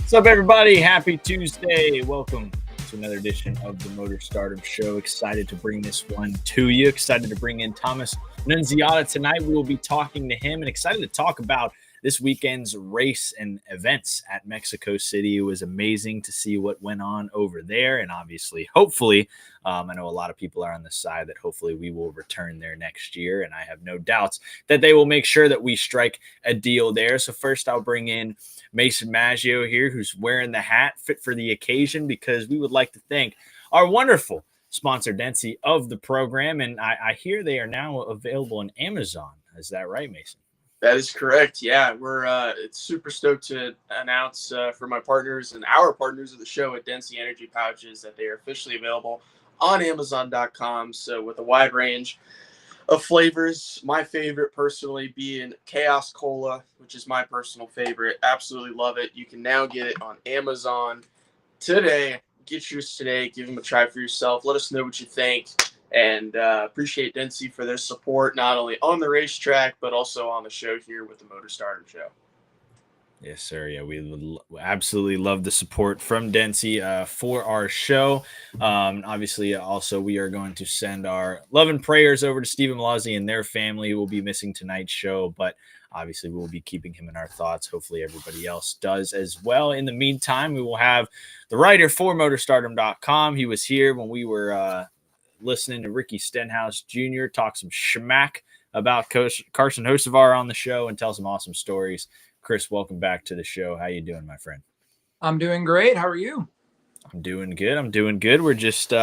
What's up, everybody? Happy Tuesday. Welcome to another edition of the Motor Stardom Show. Excited to bring this one to you. Excited to bring in Thomas Annunziata tonight. We will be talking to him and excited to talk about this weekend's race and events at Mexico City. It was amazing to see what went on over there. And obviously, hopefully, I know a lot of people are on the side that hopefully we will return there next year. And I have no doubts that they will make sure that we strike a deal there. So first, I'll bring in Mason Maggio here, who's wearing the hat fit for the occasion, because we would like to thank our wonderful sponsor, Densey, of the program. And I hear they are now available on Amazon. Is that right, Mason? That is correct. Yeah, we're super stoked to announce for my partners and our partners of the show at Densey Energy Pouches that they are officially available on Amazon.com. So with a wide range of flavors, my favorite personally being Chaos Cola, which is my personal favorite. Absolutely love it. You can now get it on Amazon today. Get yours today. Give them a try for yourself. Let us know what you think. And appreciate Densey for their support, not only on the racetrack, but also on the show here with the Motor Stardom Show. Yes, sir. Yeah, we would absolutely love the support from Densey for our show. Obviously, also, we are going to send our love and prayers over to Stephen Malazzi and their family, who will be missing tonight's show. But obviously, we will be keeping him in our thoughts. Hopefully, everybody else does as well. In the meantime, we will have the writer for MotorStardom.com. He was here when we were listening to Ricky Stenhouse Jr. talk some schmack about Carson Hocevar on the show and tell some awesome stories. Chris, welcome back to the show. How you doing, my friend? I'm doing great. How are you? I'm doing good. We're just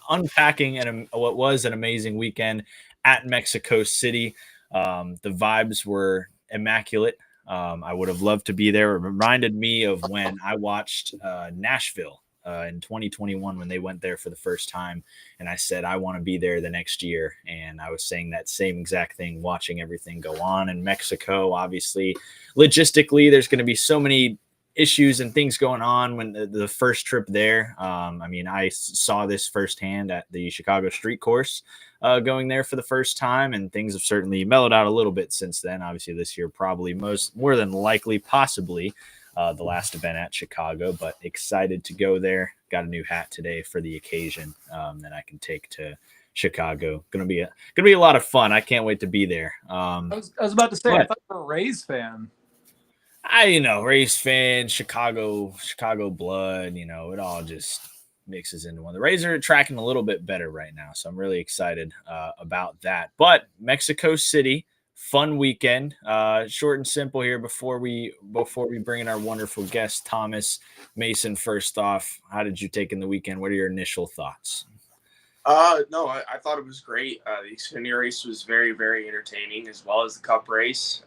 unpacking what was an amazing weekend at Mexico City. The vibes were immaculate. I would have loved to be there. It reminded me of when I watched Nashville in 2021 when they went there for the first time. And I said, I want to be there the next year. And I was saying that same exact thing, watching everything go on in Mexico. Obviously, logistically, there's going to be so many issues and things going on when the first trip there. I mean, I saw this firsthand at the Chicago street course going there for the first time, and things have certainly mellowed out a little bit since then. Obviously, this year, probably more than likely, possibly the last event at Chicago, but excited to go there. Got a new hat today for the occasion that I can take to Chicago. Gonna be a lot of fun. I can't wait to be there. I was about to say, I thought you were a Rays fan. Rays fan, Chicago blood. It all just mixes into one. The Rays are tracking a little bit better right now, so I'm really excited about that. But Mexico City, fun weekend, short and simple here. Before we bring in our wonderful guest, Thomas Mason. First off, how did you take in the weekend? What are your initial thoughts? No, I thought it was great. The Xfinity race was very, very entertaining, as well as the Cup race.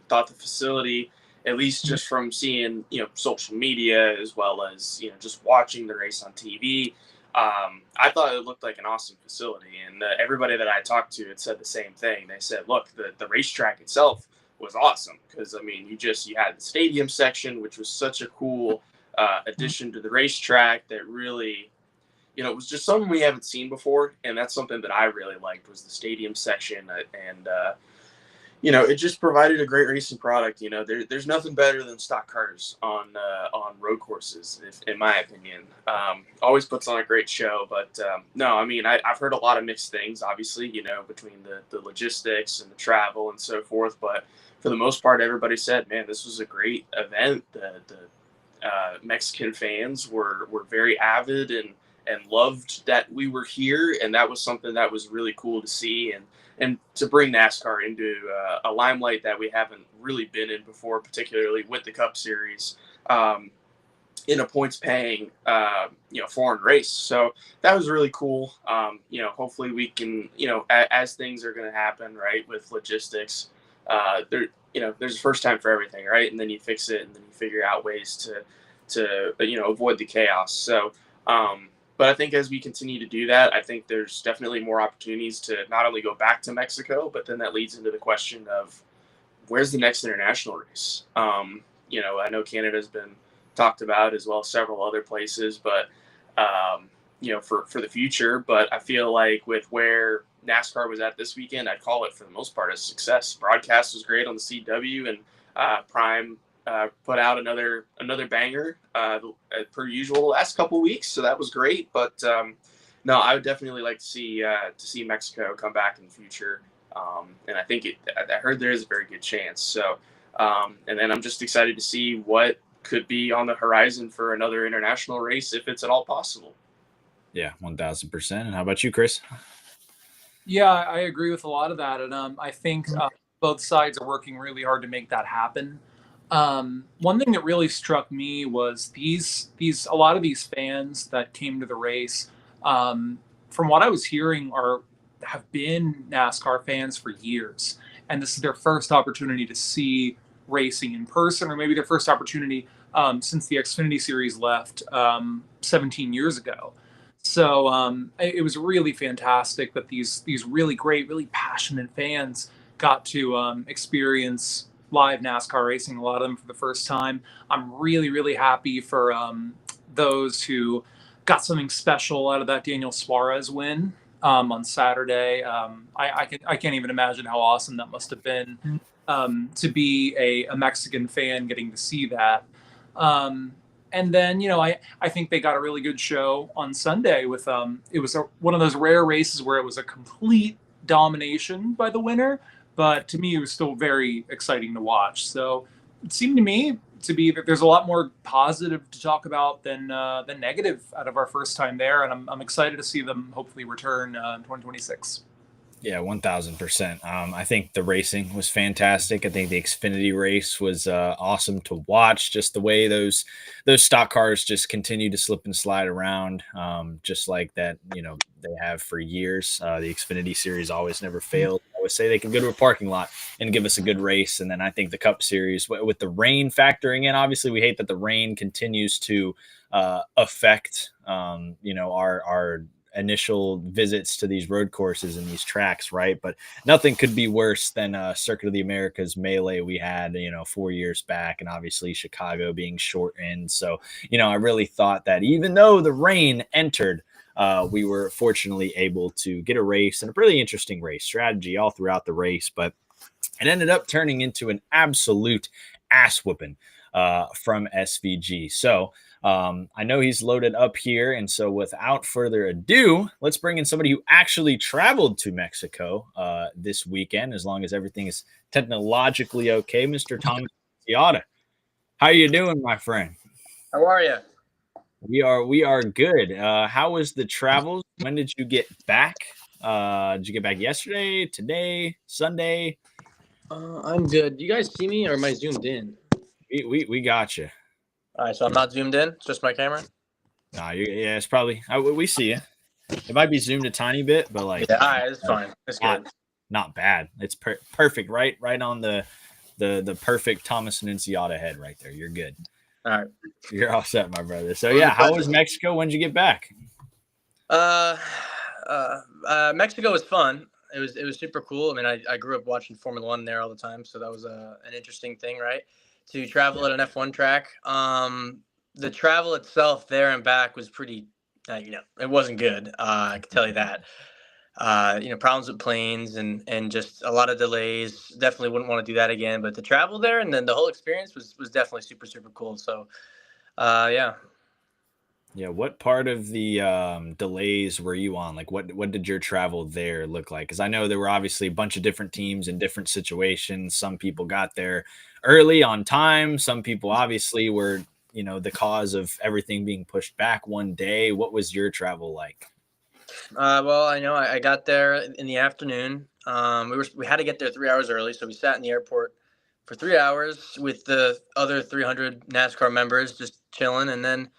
Thought the facility, at least just from seeing, social media, as well as, just watching the race on TV, I thought it looked like an awesome facility. And everybody that I talked to had said the same thing. They said, look, the racetrack itself was awesome. Because, I mean, you had the stadium section, which was such a cool addition to the racetrack that really, it was just something we haven't seen before. And that's something that I really liked, was the stadium section. And it just provided a great racing product. There's nothing better than stock cars on road courses, in my opinion. Always puts on a great show. But no, I mean, I've heard a lot of mixed things, obviously, between the logistics and the travel and so forth. But for the most part, everybody said, man, this was a great event. The Mexican fans were very avid and loved that we were here. And that was something that was really cool to see. And to bring NASCAR into a limelight that we haven't really been in before, particularly with the Cup Series, in a points-paying, foreign race. So that was really cool. Hopefully we can, as things are going to happen, right, with logistics, there's a first time for everything, right? And then you fix it, and then you figure out ways to avoid the chaos. So, but I think as we continue to do that, I think there's definitely more opportunities to not only go back to Mexico, but then that leads into the question of where's the next international race? I know Canada's been talked about, as well as several other places, but, for the future. But I feel like with where NASCAR was at this weekend, I'd call it, for the most part, a success. Broadcast was great on the CW, and Prime put out another banger per usual the last couple weeks, so that was great. But no, I would definitely like to see Mexico come back in the future, and I think I heard there is a very good chance. So, and then I'm just excited to see what could be on the horizon for another international race if it's at all possible. Yeah, 1000%. And how about you, Chris? Yeah, I agree with a lot of that, and I think both sides are working really hard to make that happen. One thing that really struck me was these a lot of these fans that came to the race, from what I was hearing, have been NASCAR fans for years, and this is their first opportunity to see racing in person, or maybe their first opportunity since the Xfinity Series left 17 years ago. So it was really fantastic that these really great, really passionate fans got to experience live NASCAR racing. A lot of them for the first time. I'm really, really happy for those who got something special out of that Daniel Suarez win on Saturday. I can't even imagine how awesome that must have been to be a Mexican fan getting to see that. And then, I think they got a really good show on Sunday with it was one of those rare races where it was a complete domination by the winner, but to me it was still very exciting to watch. So it seemed to me to be that there's a lot more positive to talk about than negative out of our first time there, and I'm excited to see them hopefully return in 2026. Yeah, 1000%. I think the racing was fantastic. I think the Xfinity race was awesome to watch. Just the way those stock cars just continue to slip and slide around, just like that. They have for years. The Xfinity series always never failed. I always say they can go to a parking lot and give us a good race. And then I think the Cup Series, with the rain factoring in, obviously we hate that the rain continues to affect, our initial visits to these road courses and these tracks, right? But nothing could be worse than Circuit of the Americas melee we had, 4 years back, and obviously Chicago being shortened. So, I really thought that even though the rain entered, we were fortunately able to get a race, and a really interesting race strategy all throughout the race, but it ended up turning into an absolute ass whooping from SVG. So I know he's loaded up here. And so without further ado, let's bring in somebody who actually traveled to Mexico this weekend, as long as everything is technologically okay. Mr. Tom Annunziata. How you doing, my friend? How are you? We are good. How was the travels? When did you get back? Did you get back yesterday, today, Sunday? I'm good. You guys see me, or am I zoomed in? We got you. All right, so I'm not zoomed in. It's just my camera. Nah, yeah, it's probably we see you. It might be zoomed a tiny bit, but Yeah, all right, it's fine. It's good. Not bad. It's perfect. Right on the perfect Thomas Annunziata head right there. You're good. All right, you're all set, my brother. So yeah, how was Mexico? When did you get back? Mexico was fun. It was super cool. I mean, I grew up watching Formula One there all the time, so that was an interesting thing, right? To travel at an F1 track. The travel itself there and back was pretty, it wasn't good. I can tell you that. Problems with planes and just a lot of delays. Definitely wouldn't want to do that again. But the travel there and then the whole experience was definitely super, super cool. So, yeah. Yeah, what part of the delays were you on? Like, what did your travel there look like? Because I know there were obviously a bunch of different teams in different situations. Some people got there early on time. Some people obviously were, the cause of everything being pushed back one day. What was your travel like? Well, I know I got there in the afternoon. We had to get there 3 hours early, so we sat in the airport for 3 hours with the other 300 NASCAR members just chilling, and then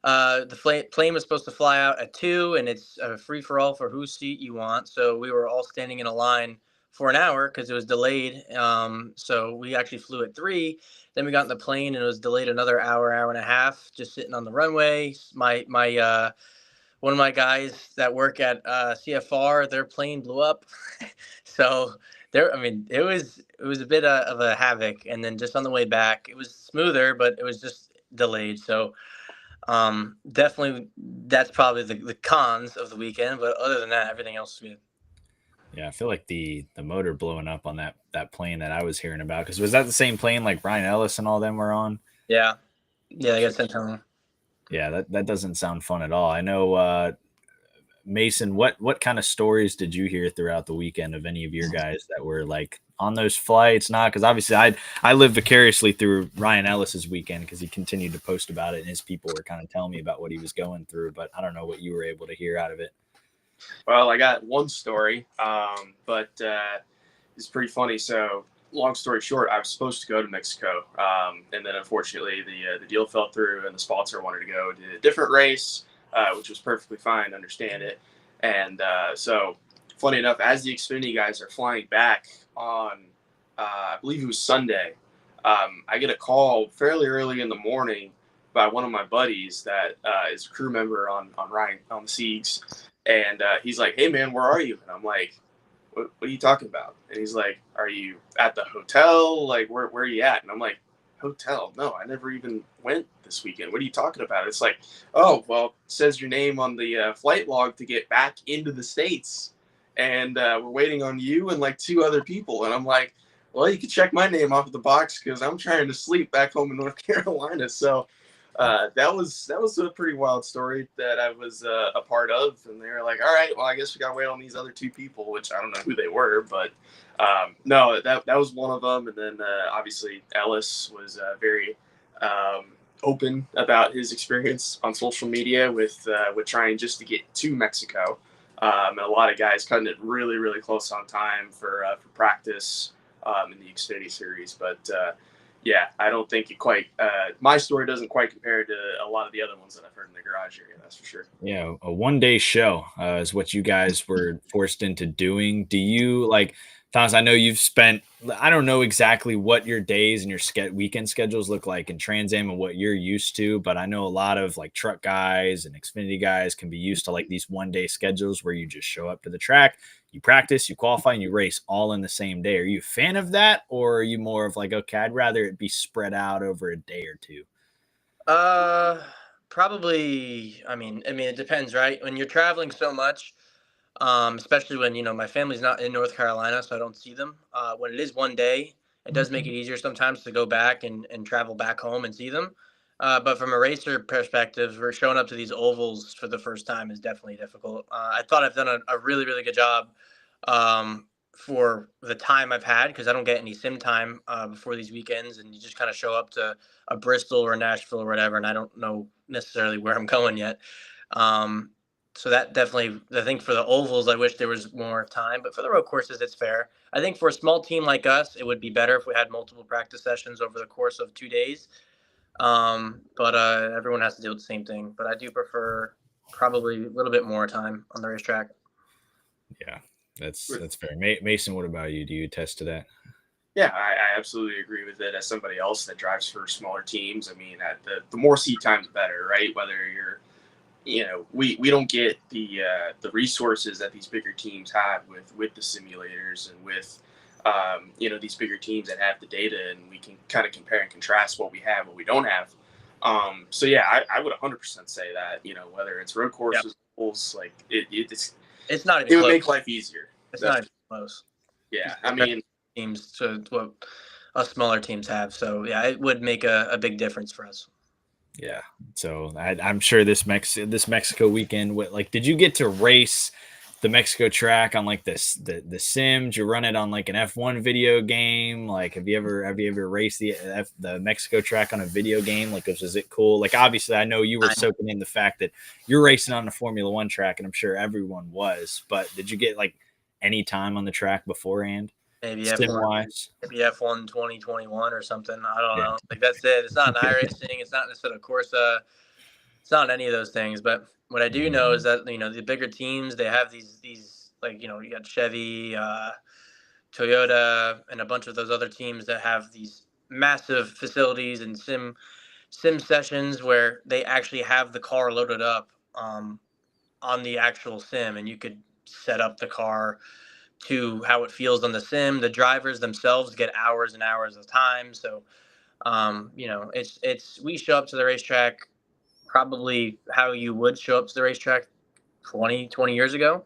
the plane was supposed to fly out at 2, and it's a free for all for whose seat you want. So we were all standing in a line for an hour because it was delayed. So we actually flew at 3. Then we got in the plane and it was delayed another hour and a half, just sitting on the runway. My one of my guys that work at CFR, their plane blew up. So there, I mean, it was a bit of a havoc. And then just on the way back, it was smoother, but it was just delayed. So definitely that's probably the cons of the weekend. But other than that, everything else is good. Yeah, I feel like the motor blowing up on that plane that I was hearing about, because was that the same plane like Ryan Ellis and all them were on? Yeah, they got sent home. Yeah, that doesn't sound fun at all. I know, Mason. What kind of stories did you hear throughout the weekend of any of your guys that were like on those flights? Not because obviously I lived vicariously through Ryan Ellis's weekend because he continued to post about it and his people were kind of telling me about what he was going through. But I don't know what you were able to hear out of it. Well, I got one story, but it's pretty funny. So, long story short, I was supposed to go to Mexico, and then unfortunately the deal fell through, and the sponsor wanted to go to a different race, which was perfectly fine, understand it. And so, funny enough, as the Xfinity guys are flying back on, I believe it was Sunday, I get a call fairly early in the morning by one of my buddies that is a crew member on Ryan on the Siegs, and he's like, "Hey man, where are you?" And I'm like, what are you talking about? And he's like, "Are you at the hotel? Like, where are you at?" And I'm like, "Hotel? No, I never even went this weekend. What are you talking about?" It's like, "Oh, well, it says your name on the flight log to get back into the States. And we're waiting on you and like two other people." And I'm like, "Well, you can check my name off of the box because I'm trying to sleep back home in North Carolina." So that was a pretty wild story that I was a part of, and they were like, "All right, well, I guess we got to wait on these other two people," which I don't know who they were, but no, that was one of them. And then obviously Ellis was very open about his experience on social media with trying just to get to Mexico, and a lot of guys cutting it really really close on time for practice in the Xfinity series, but. Yeah, I don't think it quite. My story doesn't quite compare to a lot of the other ones that I've heard in the garage area. That's for sure. Yeah, a 1 day show is what you guys were forced into doing. Do you like, Thomas? I know you've spent. I don't know exactly what your days and your weekend schedules look like in Trans Am and what you're used to, but I know a lot of like truck guys and Xfinity guys can be used to like these 1 day schedules where you just show up to the track, you practice, you qualify, and you race all in the same day. Are you a fan of that, or are you more of like, okay, I'd rather it be spread out over a day or two? Probably. I mean, it depends, right? When you're traveling so much, especially when my family's not in North Carolina, so I don't see them. When it is 1 day, it does make it easier sometimes to go back and travel back home and see them. But from a racer perspective, we're showing up to these ovals for the first time is definitely difficult. I thought I've done a really really good job for the time I've had because I don't get any sim time before these weekends, and you just kind of show up to a Bristol or a Nashville or whatever, and I don't know necessarily where I'm going yet. Um, so that definitely, I think for the ovals, I wish there was more time, but for the road courses, it's fair. I think for a small team like us, it would be better if we had multiple practice sessions over the course of 2 days. But everyone has to do the same thing. But I do prefer probably a little bit more time on the racetrack. Yeah, that's fair. Mason, what about you? Do you attest to that? Yeah, I absolutely agree with it. As somebody else that drives for smaller teams, I mean, the more seat time, the better, right? Whether you're, we don't get the resources that these bigger teams have with the simulators and with these bigger teams that have the data, and we can kind of compare and contrast what we have, what we don't have. So yeah, I would 100% say that whether it's road Yep. courses, holes, like It's not even it would close. make life easier. It's not even close. Yeah, I mean, Teams to what us smaller teams have. So yeah, it would make a big difference for us. Yeah. So I'm sure this Mexico weekend, like, did you get to race the Mexico track on like the sim? Did you run it on like an F1 video game? Like, have you ever raced the Mexico track on a video game? Like, was it cool? Like, obviously, I know you were soaking in the fact that you're racing on a Formula One track, and I'm sure everyone was. But did you get like any time on the track beforehand? Maybe Sim F1, wise? maybe F1 2021 or something. I don't Yeah. know. Like that's it. It's not an iRacing. It's not necessarily of course. It's not any of those things. But what I do know is that the bigger teams they have these like you got Chevy, Toyota, and a bunch of those other teams that have these massive facilities and sim sessions where they actually have the car loaded up on the actual sim, and you could set up the car to how it feels on the sim. The drivers themselves get hours and hours of time. So, it's we show up to the racetrack probably how you would show up to the racetrack 20 years ago.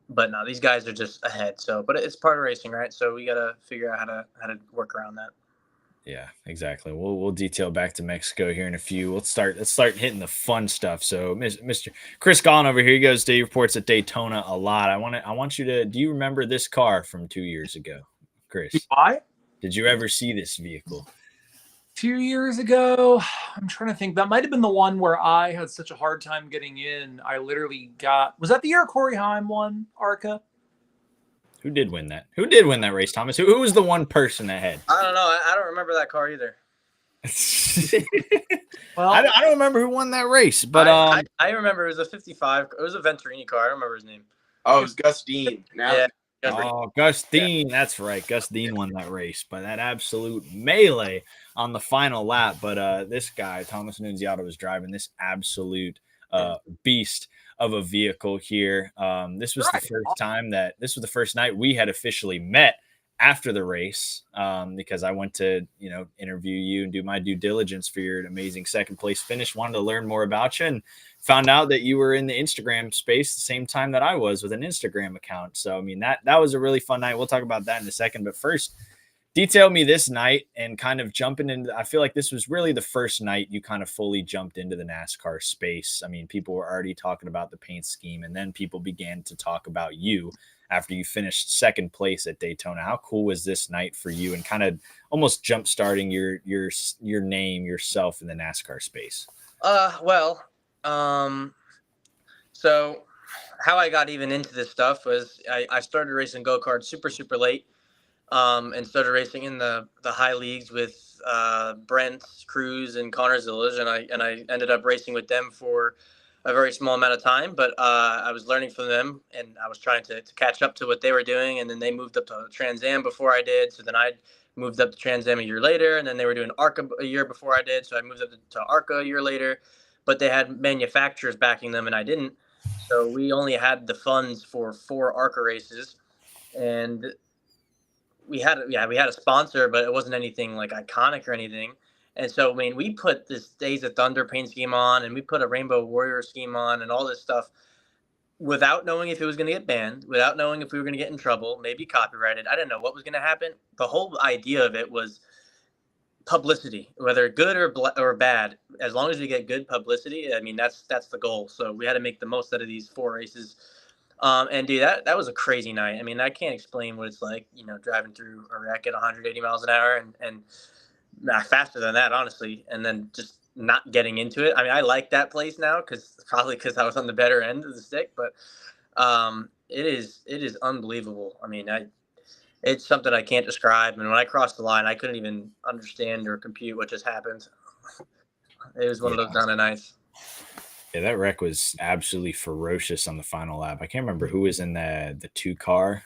But no, these guys are just ahead. So, but it's part of racing, right? So we got to figure out how to work around that. Yeah, exactly. We'll detail back to Mexico here in a few. Let's start hitting the fun stuff. So, Mr. Chris Gahn over here, he goes. He reports at Daytona a lot. I want you to. Do you remember this car from 2 years ago, Chris? Why? Did you ever see this vehicle? A few years ago, I'm trying to think. That might have been the one where I had such a hard time getting in. I literally got. Was that the year Corey Heim won ARCA? Who did win that? Who did win that race, Thomas? Who was the one person ahead? I don't know. I don't remember that car either. Well, I don't remember who won that race, but I remember it was a 55. It was a Venturini car. I don't remember his name. Oh, it was Gus Dean. Now, oh, Gus Dean. Yeah. That's right. Gus Dean won that race by that absolute melee on the final lap. But this guy, Thomas Annunziata, was driving this absolute beast of a vehicle here. This was the first time this was the first night we had officially met after the race, because I went to, interview you and do my due diligence for your amazing second place finish. Wanted to learn more about you and found out that you were in the Instagram space the same time that I was with an Instagram account. So, I mean, that was a really fun night. We'll talk about that in a second. But first, detail me this night and kind of jumping into, I feel like this was really the first night you kind of fully jumped into the NASCAR space. I mean, people were already talking about the paint scheme, and then people began to talk about you after you finished second place at Daytona. How cool was this night for you, and kind of almost jump starting your name, yourself in the NASCAR space? So how I got even into this stuff was I started racing go-karts super late, and started racing in the high leagues with Brent Cruz and Connor Zillage, and I ended up racing with them for a very small amount of time, but I was learning from them, and I was trying to catch up to what they were doing. And then they moved up to Trans Am before I did, so then I moved up to Trans Am a year later, and then they were doing ARCA a year before I did, so I moved up to ARCA a year later. But they had manufacturers backing them, and I didn't, so we only had the funds for 4 ARCA races, and we had a sponsor, but it wasn't anything like iconic or anything. And so, I mean, we put this Days of Thunder paint scheme on, and we put a Rainbow Warrior scheme on, and all this stuff without knowing if it was going to get banned, without knowing if we were going to get in trouble, maybe copyrighted. I didn't know what was going to happen. The whole idea of it was publicity, whether good or bad. As long as we get good publicity, I mean, that's the goal. So we had to make the most out of these 4 races. And dude, that was a crazy night. I mean, I can't explain what it's like, driving through a wreck at 180 miles an hour and faster than that, honestly, and then just not getting into it. I mean, I like that place now because I was on the better end of the stick, but it is unbelievable. I mean, it's something I can't describe. And when I crossed the line, I couldn't even understand or compute what just happened. It was one of those kind of nights. Yeah, that wreck was absolutely ferocious on the final lap. I can't remember who was in the 2 car.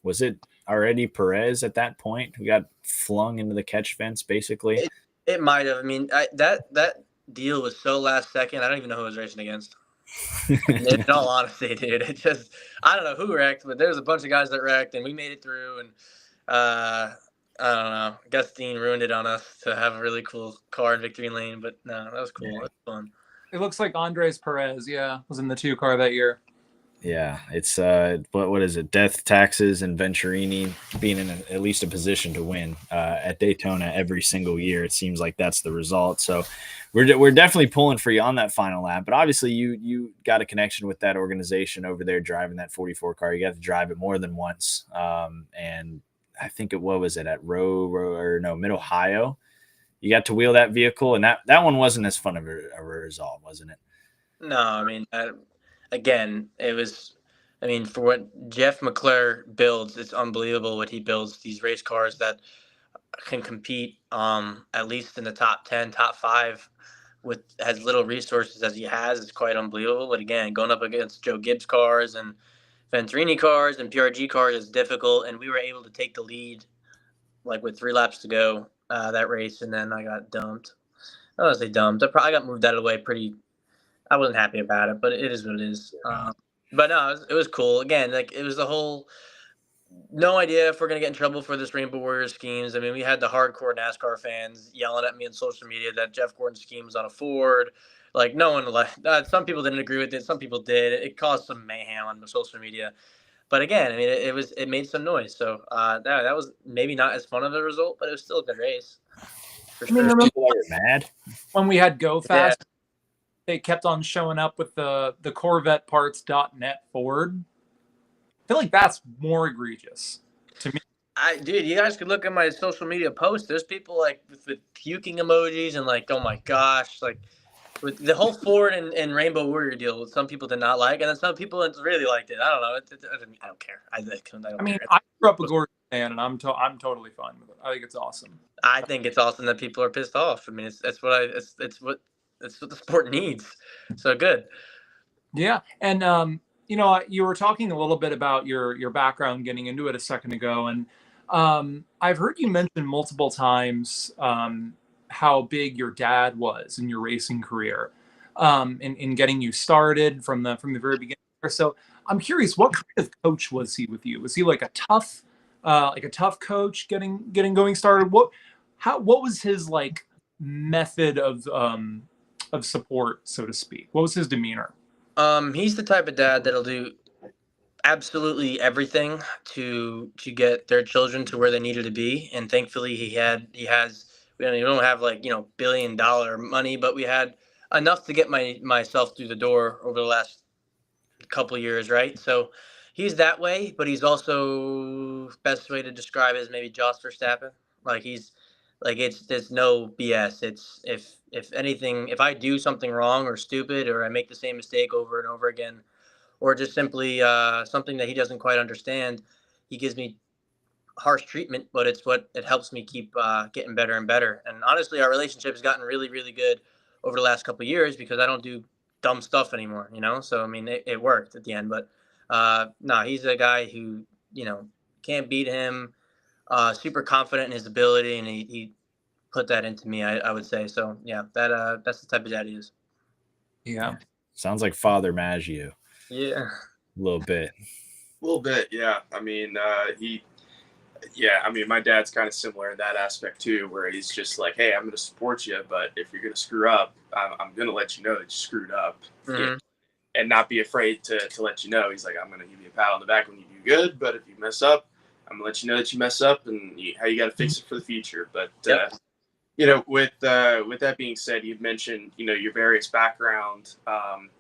Was it already Perez at that point who got flung into the catch fence, basically? It might have. I mean, that deal was so last second. I don't even know who I was racing against. In all honesty, dude, I don't know who wrecked, but there was a bunch of guys that wrecked, and we made it through. And I don't know. Gus Dean ruined it on us to have a really cool car in victory lane, but no, that was cool. It was fun. It looks like Andres Perez, was in the 2 car that year. Yeah, it's what is it? Death, taxes, and Venturini being in at least a position to win at Daytona every single year. It seems like that's the result. So we're definitely pulling for you on that final lap. But obviously, you got a connection with that organization over there driving that 44 car. You got to drive it more than once. And I think what was it at Mid Ohio? You got to wheel that vehicle, and that one wasn't as fun of a result, wasn't it? No, I mean, again, it was. I mean, for what Jeff McClure builds, it's unbelievable what he builds. These race cars that can compete, at least in the top 10, top 5, with as little resources as he has, is quite unbelievable. But again, going up against Joe Gibbs cars and Venturini cars and PRG cars is difficult, and we were able to take the lead, like with 3 laps to go. That race, and then I got dumped. I don't want to say dumped. I got moved out of the way pretty. I wasn't happy about it, but it is what it is. But no, it was cool. Again, like it was the whole. No idea if we're gonna get in trouble for this Rainbow Warrior schemes. I mean, we had the hardcore NASCAR fans yelling at me on social media that Jeff Gordon's scheme was on a Ford. Like no one, some people didn't agree with it. Some people did. It caused some mayhem on the social media. But again, I mean, it made some noise. So that was maybe not as fun of a result, but it was still a good race for I mean, sure. remember People that were mad. when we had Go Yeah. Fast, they kept on showing up with the Corvette parts.net Ford. I feel like that's more egregious to me. Dude, you guys could look at my social media posts. There's people like with puking emojis and like, oh my gosh, like with the whole Ford and Rainbow Warrior deal. Some people did not like, and then some people really liked it. I don't know. I don't care. I don't mean, care. I grew up a Gordon fan, and I'm totally fine with it. I think it's awesome. I think it's awesome that people are pissed off. I mean, it's what the sport needs. So good. Yeah, and you were talking a little bit about your background getting into it a second ago, and I've heard you mention multiple times how big your dad was in your racing career, in getting you started from the very beginning. So I'm curious, what kind of coach was he with you? Was he like a tough coach getting going started? What was his like method of support, so to speak? What was his demeanor? He's the type of dad that'll do absolutely everything to get their children to where they needed to be, and thankfully he has. We don't have like $1 billion money, but we had enough to get myself through the door over the last couple of years, right? So he's that way, but he's also, best way to describe it is maybe Joss Verstappen. Like he's like there's no BS. It's if anything, if I do something wrong or stupid, or I make the same mistake over and over again, or just simply something that he doesn't quite understand, he gives me harsh treatment, but it helps me keep getting better and better. And honestly, our relationship has gotten really, really good over the last couple of years because I don't do dumb stuff anymore, So I mean, it worked at the end. But no, he's a guy who can't beat him. Super confident in his ability, and he put that into me. I would say so. Yeah, that's the type of dad he is. Yeah. Sounds like Father Maggio. Yeah. A little bit. A little bit, yeah. I mean, my dad's kind of similar in that aspect too, where he's just like, hey, I'm going to support you, but if you're going to screw up, I'm going to let you know that you screwed up. Mm-hmm. Yeah. And not be afraid to let you know. He's like, I'm going to give you a pat on the back when you do good, but if you mess up, I'm going to let you know that you mess up and how you got to fix it for the future. But, Yep. With that being said, you've mentioned, your various background,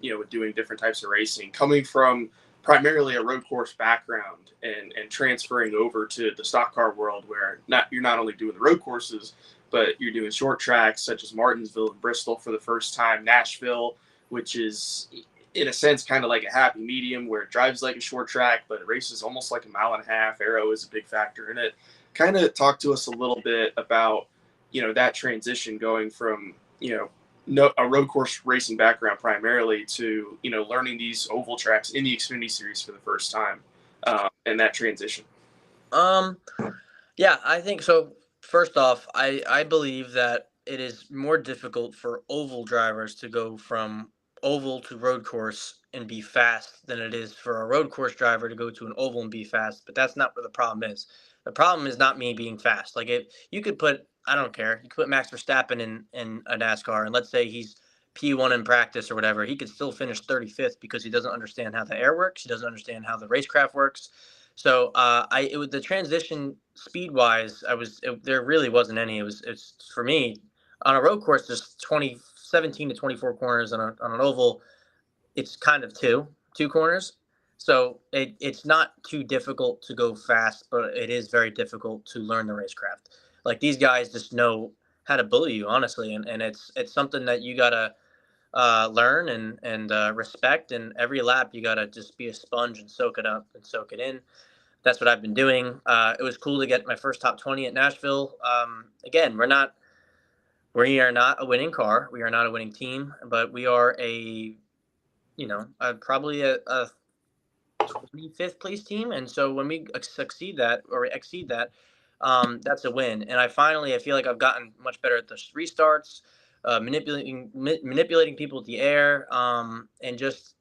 with doing different types of racing, coming from primarily a road course background and transferring over to the stock car world where you're not only doing the road courses, but you're doing short tracks such as Martinsville and Bristol for the first time, Nashville, which is in a sense kind of like a happy medium where it drives like a short track, but it races almost like a mile and a half. Aero is a big factor in it. Kind of talk to us a little bit about that transition going from, a road course racing background primarily to, learning these oval tracks in the Xfinity Series for the first time, and that transition. Yeah, I think so. First off, I believe that it is more difficult for oval drivers to go from oval to road course and be fast than it is for a road course driver to go to an oval and be fast. But that's not where the problem is. The problem is not me being fast. Like if you could put, I don't care, you could put Max Verstappen in a NASCAR, and let's say he's P1 in practice or whatever, he could still finish 35th because he doesn't understand how the air works. He doesn't understand how the racecraft works. So it was the transition speed wise. There really wasn't any. It's for me on a road course. There's 17 to 24 corners on an oval. It's kind of two corners. So it's not too difficult to go fast, but it is very difficult to learn the racecraft. Like these guys just know how to bully you, honestly, and it's something that you gotta learn and respect. And every lap you gotta just be a sponge and soak it up and soak it in. That's what I've been doing. It was cool to get my first top 20 at Nashville. Again, we are not a winning car. We are not a winning team, but we are probably a 25th place team. And so when we succeed that or exceed that, that's a win. And I feel like I've gotten much better at the restarts, manipulating people at the air, and just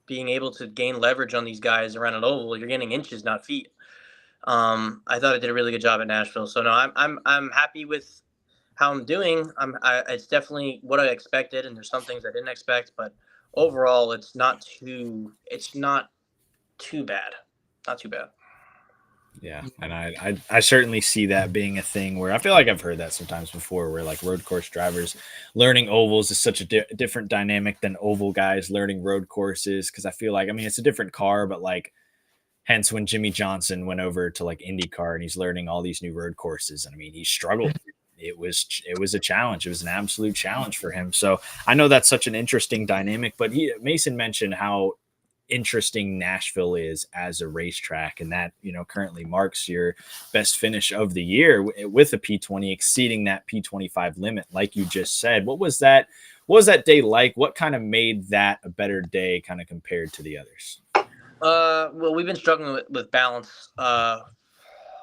being able to gain leverage on these guys around an oval. You're getting inches, not feet. I thought I did a really good job at Nashville. So no, I'm happy with how I'm doing. It's definitely what I expected, and there's some things I didn't expect, but overall, it's not too bad. not too bad. Yeah, and I certainly see that being a thing where I feel like I've heard that sometimes before, where like road course drivers learning ovals is such a different dynamic than oval guys learning road courses, because I feel like, I mean, it's a different car, but like, hence when Jimmy Johnson went over to like IndyCar and he's learning all these new road courses, and I mean, he struggled. It was a challenge. It was an absolute challenge for him. So I know that's such an interesting dynamic. But Mason mentioned how interesting Nashville is as a racetrack, and that, you know, currently marks your best finish of the year with a P20 exceeding that P25 limit, like you just said. What was that? What was that day like? What kind of made that a better day, kind of compared to the others? Well, we've been struggling with balance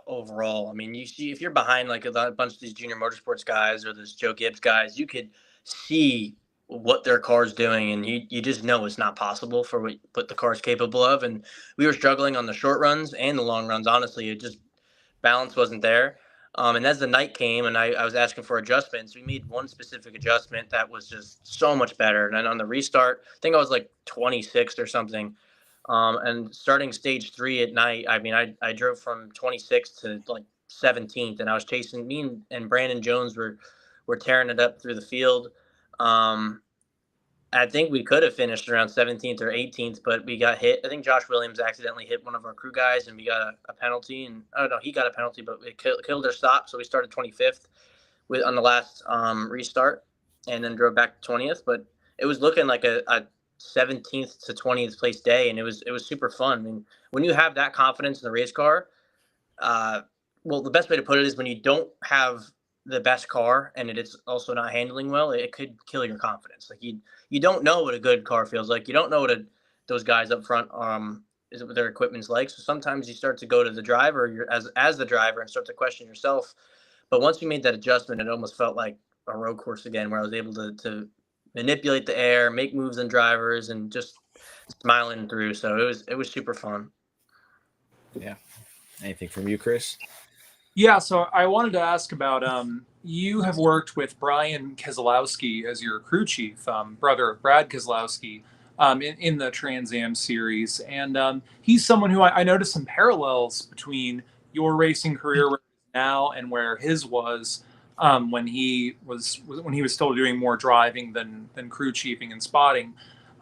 overall. I mean, you see, if you're behind like a bunch of these junior motorsports guys or those Joe Gibbs guys, you could see what their car's doing, and you just know it's not possible for what the car's capable of. And we were struggling on the short runs and the long runs. Honestly, it just balance wasn't there. And as the night came and I was asking for adjustments, we made one specific adjustment that was just so much better. And then on the restart, I think I was like 26th or something. And starting stage 3 at night, I mean, I drove from 26th to like 17th, and I was chasing and Brandon Jones were tearing it up through the field. Um, I think we could have finished around 17th or 18th, but we got hit. I think Josh Williams accidentally hit one of our crew guys, and we got a penalty. And I don't know, he got a penalty, but it killed their stop. So we started 25th on the last restart, and then drove back to 20th. But it was looking like a 17th to 20th place day, and it was super fun. I mean, when you have that confidence in the race car, uh, well, the best way to put it is when you don't have the best car and it's also not handling well, it could kill your confidence. Like you don't know what a good car feels like. You don't know what those guys up front is what their equipment's like. So sometimes you start to go to the driver, you're as the driver, and start to question yourself. But once we made that adjustment, it almost felt like a road course again, where I was able to manipulate the air, make moves on drivers, and just smiling through. So it was super fun. Yeah. Anything from you, Chris? Yeah, so I wanted to ask about you have worked with Brian Keselowski as your crew chief, brother of Brad Keselowski, in the Trans Am series, and he's someone who I noticed some parallels between your racing career where he is now and where his was when he was still doing more driving than crew chiefing and spotting.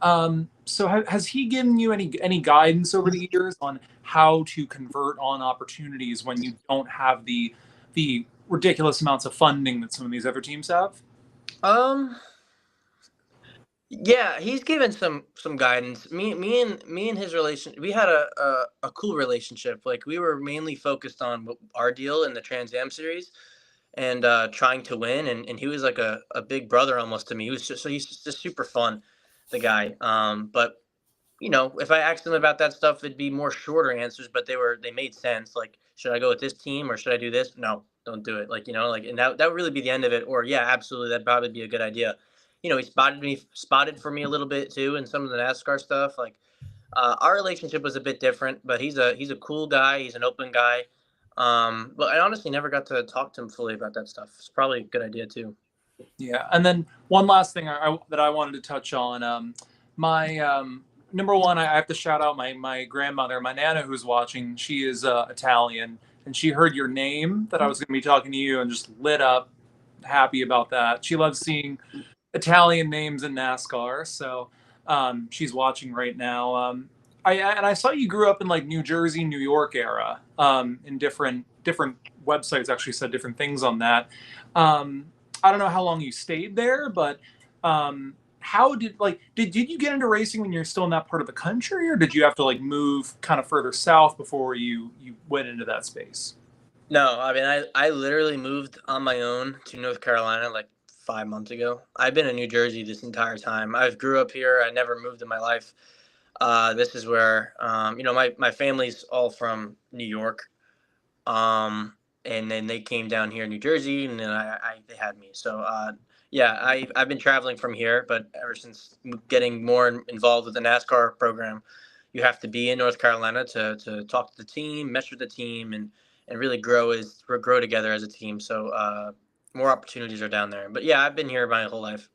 So has he given you any guidance over the years on how to convert on opportunities when you don't have the ridiculous amounts of funding that some of these other teams have? Yeah, he's given some guidance. Me and his relation, we had a cool relationship. Like we were mainly focused on our deal in the Trans Am series and trying to win. And he was like a big brother almost to me. He was he's just super fun, the guy. But you know, if I asked them about that stuff, it'd be more shorter answers, but they made sense. Like, should I go with this team or should I do this? No, don't do it. Like, you know, like, and that would really be the end of it. Or yeah, absolutely, that'd probably be a good idea. You know, he spotted for me a little bit too, and some of the NASCAR stuff. Like, our relationship was a bit different, but he's a cool guy. He's an open guy. But I honestly never got to talk to him fully about that stuff. It's probably a good idea too. Yeah, and then one last thing that I wanted to touch on. My number one, I have to shout out my grandmother, my nana, who's watching. She is Italian, and she heard your name that I was going to be talking to you, and just lit up, happy about that. She loves seeing Italian names in NASCAR, so she's watching right now. I saw you grew up in like New Jersey, New York era. In different websites actually said different things on that. I don't know how long you stayed there, but how did you get into racing when you're still in that part of the country, or did you have to like move kind of further south before you went into that space? No, I mean, I literally moved on my own to North Carolina like 5 months ago. I've been in New Jersey this entire time. I've grew up here. I never moved in my life. This is where, you know, my family's all from New York. Um, and then they came down here in New Jersey, and then they had me. So, yeah, I've been traveling from here, but ever since getting more involved with the NASCAR program, you have to be in North Carolina to talk to the team, mesh with the team, and really grow together as a team. So, more opportunities are down there. But yeah, I've been here my whole life.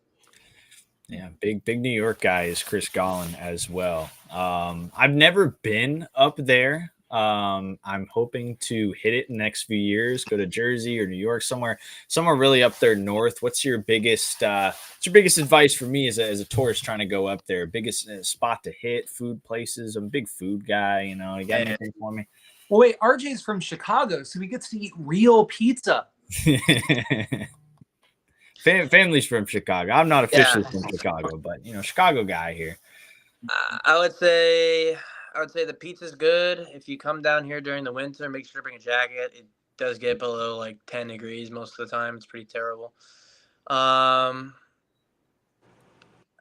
Yeah, big New York guy is Chris Gollin as well. I've never been up there. I'm hoping to hit it in the next few years, go to Jersey or New York, somewhere really up there north. What's your biggest advice for me as a tourist trying to go up there? Biggest spot to hit, food places. I'm a big food guy, you know. You got anything for me? Well, wait, RJ's from Chicago, so he gets to eat real pizza. Family's from Chicago. I'm not officially from Chicago, but you know, Chicago guy here. I would say the pizza's good. If you come down here during the winter, make sure to bring a jacket. It does get below like 10 degrees most of the time. It's pretty terrible. I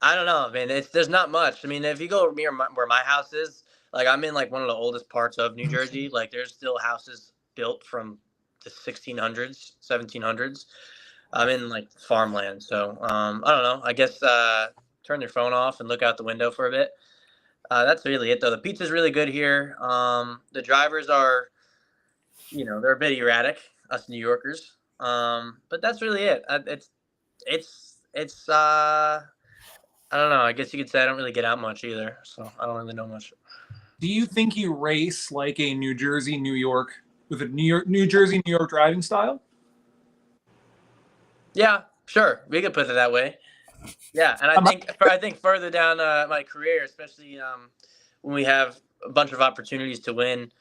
don't know, man. There's not much. I mean, if you go near where my house is, like I'm in like one of the oldest parts of New Jersey. Like there's still houses built from the 1600s, 1700s. I'm in like farmland, so I don't know. I guess turn your phone off and look out the window for a bit. That's really it, though. The pizza's really good here. The drivers are, they're a bit erratic, us New Yorkers. But that's really it. It's I don't know. I guess you could say I don't really get out much either, so I don't really know much. Do you think you race like a New Jersey, New York, with a New Jersey, New York driving style? Yeah, sure. We could put it that way. Yeah, and I think further down my career, especially when we have a bunch of opportunities to win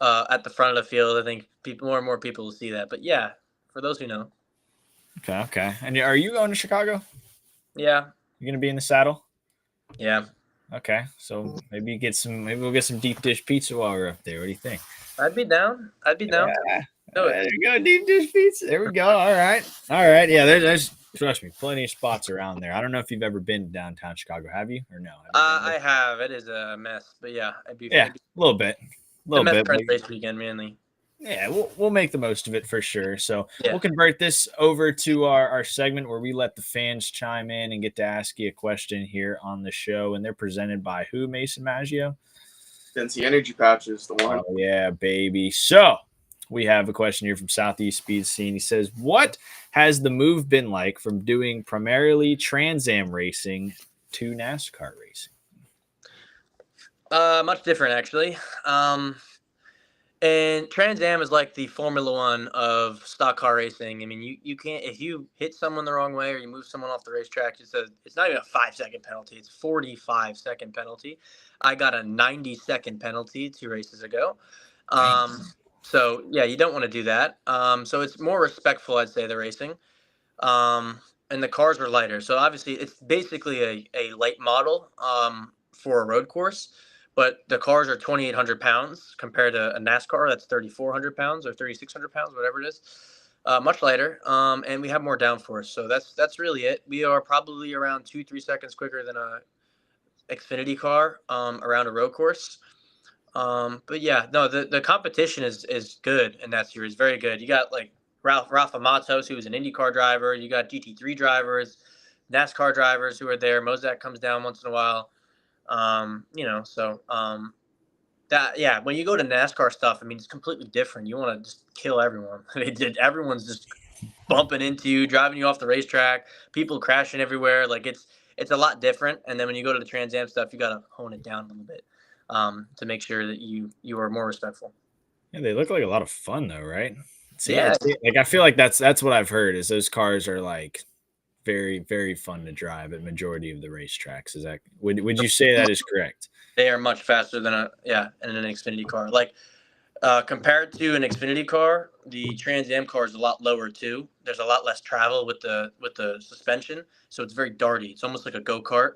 at the front of the field, I think more and more people will see that. But yeah, for those who know. Okay. And are you going to Chicago? Yeah. You gonna be in the saddle? Yeah. Okay, so maybe we'll get some deep dish pizza while we're up there. What do you think? I'd be down. Yeah. There you go, deep dish pizza. There we go. All right. Yeah, there's trust me, plenty of spots around there. I don't know if you've ever been to downtown Chicago. Have you or no? I have. It is a mess, but yeah, a little bit. Race weekend mainly. Yeah, we'll make the most of it for sure. So we'll convert this over to our segment where we let the fans chime in and get to ask you a question here on the show. And they're presented by who, Mason Maggio? Densi Energy Pouches, the one. Oh, yeah, baby. So we have a question here from Southeast Speed Scene. He says, what has the move been like from doing primarily Trans Am racing to NASCAR racing? Much different, actually. And Trans Am is like the Formula One of stock car racing. I mean, you can't, if you hit someone the wrong way or you move someone off the racetrack, it's not even a 5-second penalty. It's 45-second penalty. I got a 90-second penalty 2 races ago. So yeah, you don't want to do that. So it's more respectful, I'd say, the racing. And the cars were lighter. So obviously it's basically a light model for a road course. But the cars are 2,800 pounds compared to a NASCAR that's 3,400 pounds or 3,600 pounds, whatever it is. Much lighter, and we have more downforce. So that's really it. We are probably around 2-3 seconds quicker than a Xfinity car around a road course. But yeah, no, the competition is good in that series, very good. You got like Rafa Matos, who's an IndyCar driver. You got GT3 drivers, NASCAR drivers who are there. Mozak comes down once in a while. When you go to NASCAR stuff, I mean, it's completely different. You want to just kill everyone. Everyone's just bumping into you, driving you off the racetrack, people crashing everywhere. Like it's a lot different. And then when you go to the Trans Am stuff, you got to hone it down a little bit to make sure that you are more respectful. Yeah, they look like a lot of fun though, right? Yeah. Like I feel like that's what I've heard is those cars are like very, very fun to drive at majority of the racetracks. Is that would you say that is correct? They are much faster than an Xfinity car. Like compared to an Xfinity car, the Trans Am car is a lot lower too. There's a lot less travel with the suspension, so it's very darty. It's almost like a go-kart,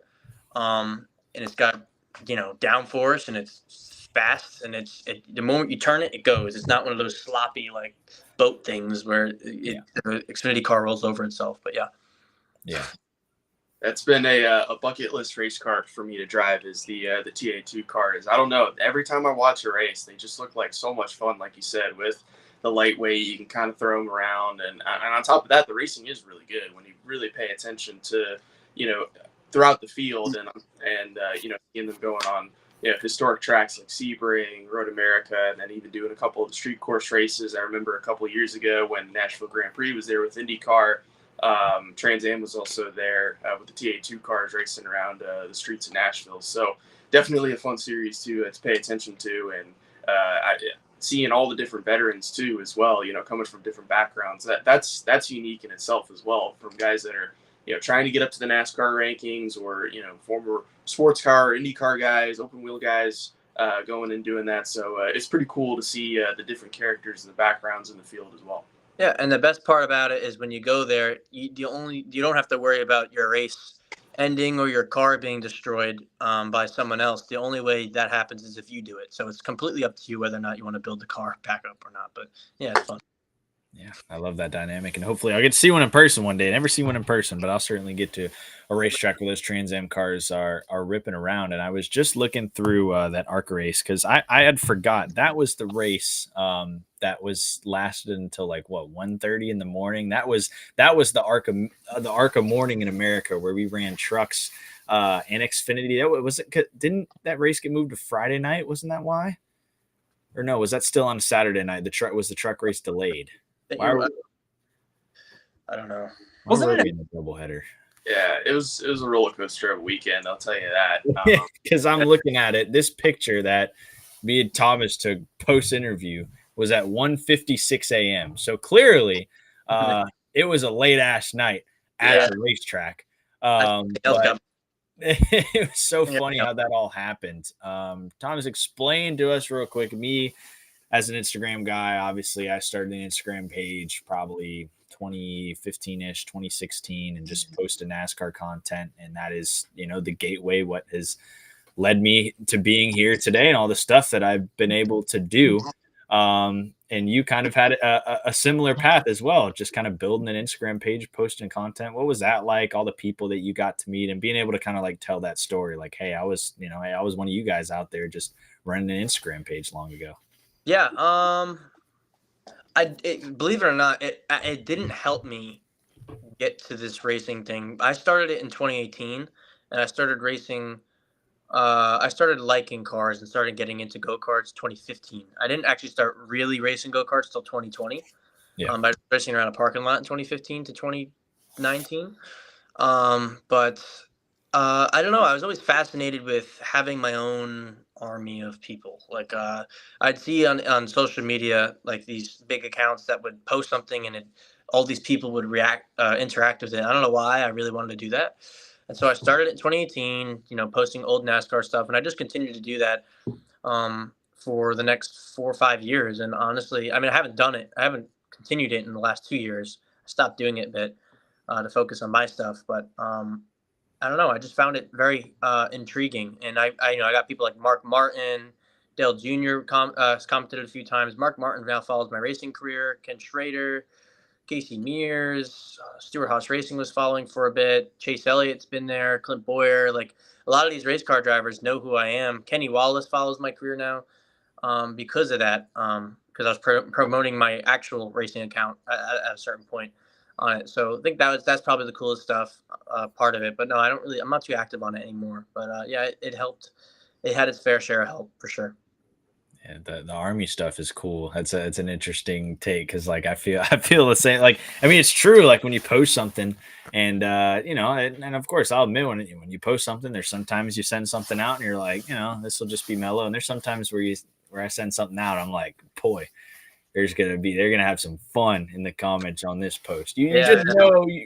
and it's got downforce and it's fast and the moment you turn it, it goes. It's not one of those sloppy like boat things where the Xfinity car rolls over itself. But yeah. That's been a bucket list race car for me to drive is the TA2 cars. I don't know. Every time I watch a race, they just look like so much fun, like you said, with the lightweight. You can kind of throw them around. And on top of that, the racing is really good when you really pay attention to, throughout the field and seeing them going on, historic tracks like Sebring, Road America, and then even doing a couple of the street course races. I remember a couple of years ago when Nashville Grand Prix was there with IndyCar. Trans Am was also there with the TA2 cars racing around the streets of Nashville. So definitely a fun series to pay attention to. And Seeing all the different veterans too, as well, coming from different backgrounds, that's unique in itself as well, from guys that are, trying to get up to the NASCAR rankings, or, former sports car, IndyCar guys, open wheel guys, going and doing that. So it's pretty cool to see the different characters and the backgrounds in the field as well. Yeah, and the best part about it is when you go there, you don't have to worry about your race ending or your car being destroyed by someone else. The only way that happens is if you do it. So it's completely up to you whether or not you want to build the car back up or not. But yeah, it's fun. Yeah, I love that dynamic, and hopefully I'll get to see one in person one day. I never see one in person, but I'll certainly get to a racetrack where those Trans Am cars are ripping around. And I was just looking through that ARCA race, because I had forgot that was the race that was lasted until like 1:30 in the morning. That was the ARCA morning in America, where we ran trucks and Xfinity. That was it. Didn't that race get moved to Friday night? Wasn't that why? Or no, was that still on Saturday night? The truck race delayed? Why I don't know. Wasn't it in the doubleheader? Yeah, it was a roller coaster of a weekend, I'll tell you that. Because I'm looking at it. This picture that me and Thomas took post interview was at 1:56 a.m. So clearly, it was a late ass night at the racetrack. But it was so funny how that all happened. Thomas, explain to us real quick. Me, as an Instagram guy, obviously I started an Instagram page probably 2015-ish, 2016, and just posted NASCAR content. And that is, the gateway, what has led me to being here today and all the stuff that I've been able to do. And you kind of had a similar path as well, just kind of building an Instagram page, posting content. What was that like? All the people that you got to meet and being able to kind of like tell that story, like, hey, I was one of you guys out there just running an Instagram page long ago. Yeah. Believe it or not, it didn't help me get to this racing thing. I started it in 2018, and I started racing. I started liking cars and started getting into go-karts 2015. I didn't actually start really racing go-karts till 2020. Yeah. I was racing around a parking lot in 2015 to 2019. But I don't know. I was always fascinated with having my own army of people. Like I'd see on social media, like these big accounts that would post something, and all these people would interact with it. I don't know why I really wanted to do that. And so I started in 2018, posting old NASCAR stuff, and I just continued to do that for the next 4 or 5 years. And honestly, I mean, I haven't done it. I haven't continued it in the last 2 years. I stopped doing it a bit to focus on my stuff, but I don't know. I just found it very intriguing, and I got people like Mark Martin, Dale Jr. Commented a few times. Mark Martin now follows my racing career. Ken Schrader, Casey Mears, Stewart Haas Racing was following for a bit. Chase Elliott's been there. Clint Boyer, like a lot of these race car drivers know who I am. Kenny Wallace follows my career now because of that. Because I was promoting my actual racing account at a certain point on it. So I think that's probably the coolest stuff part of it. But no, I'm not too active on it anymore. But yeah, it helped. It had its fair share of help for sure. Yeah, the army stuff is cool. It's an interesting take, because like I feel the same. Like, I mean, it's true. Like when you post something, and and of course I'll admit when you post something, there's sometimes you send something out and you're like, this will just be mellow, and there's sometimes where I send something out, I'm like, boy, they're gonna have some fun in the comments on this post. You just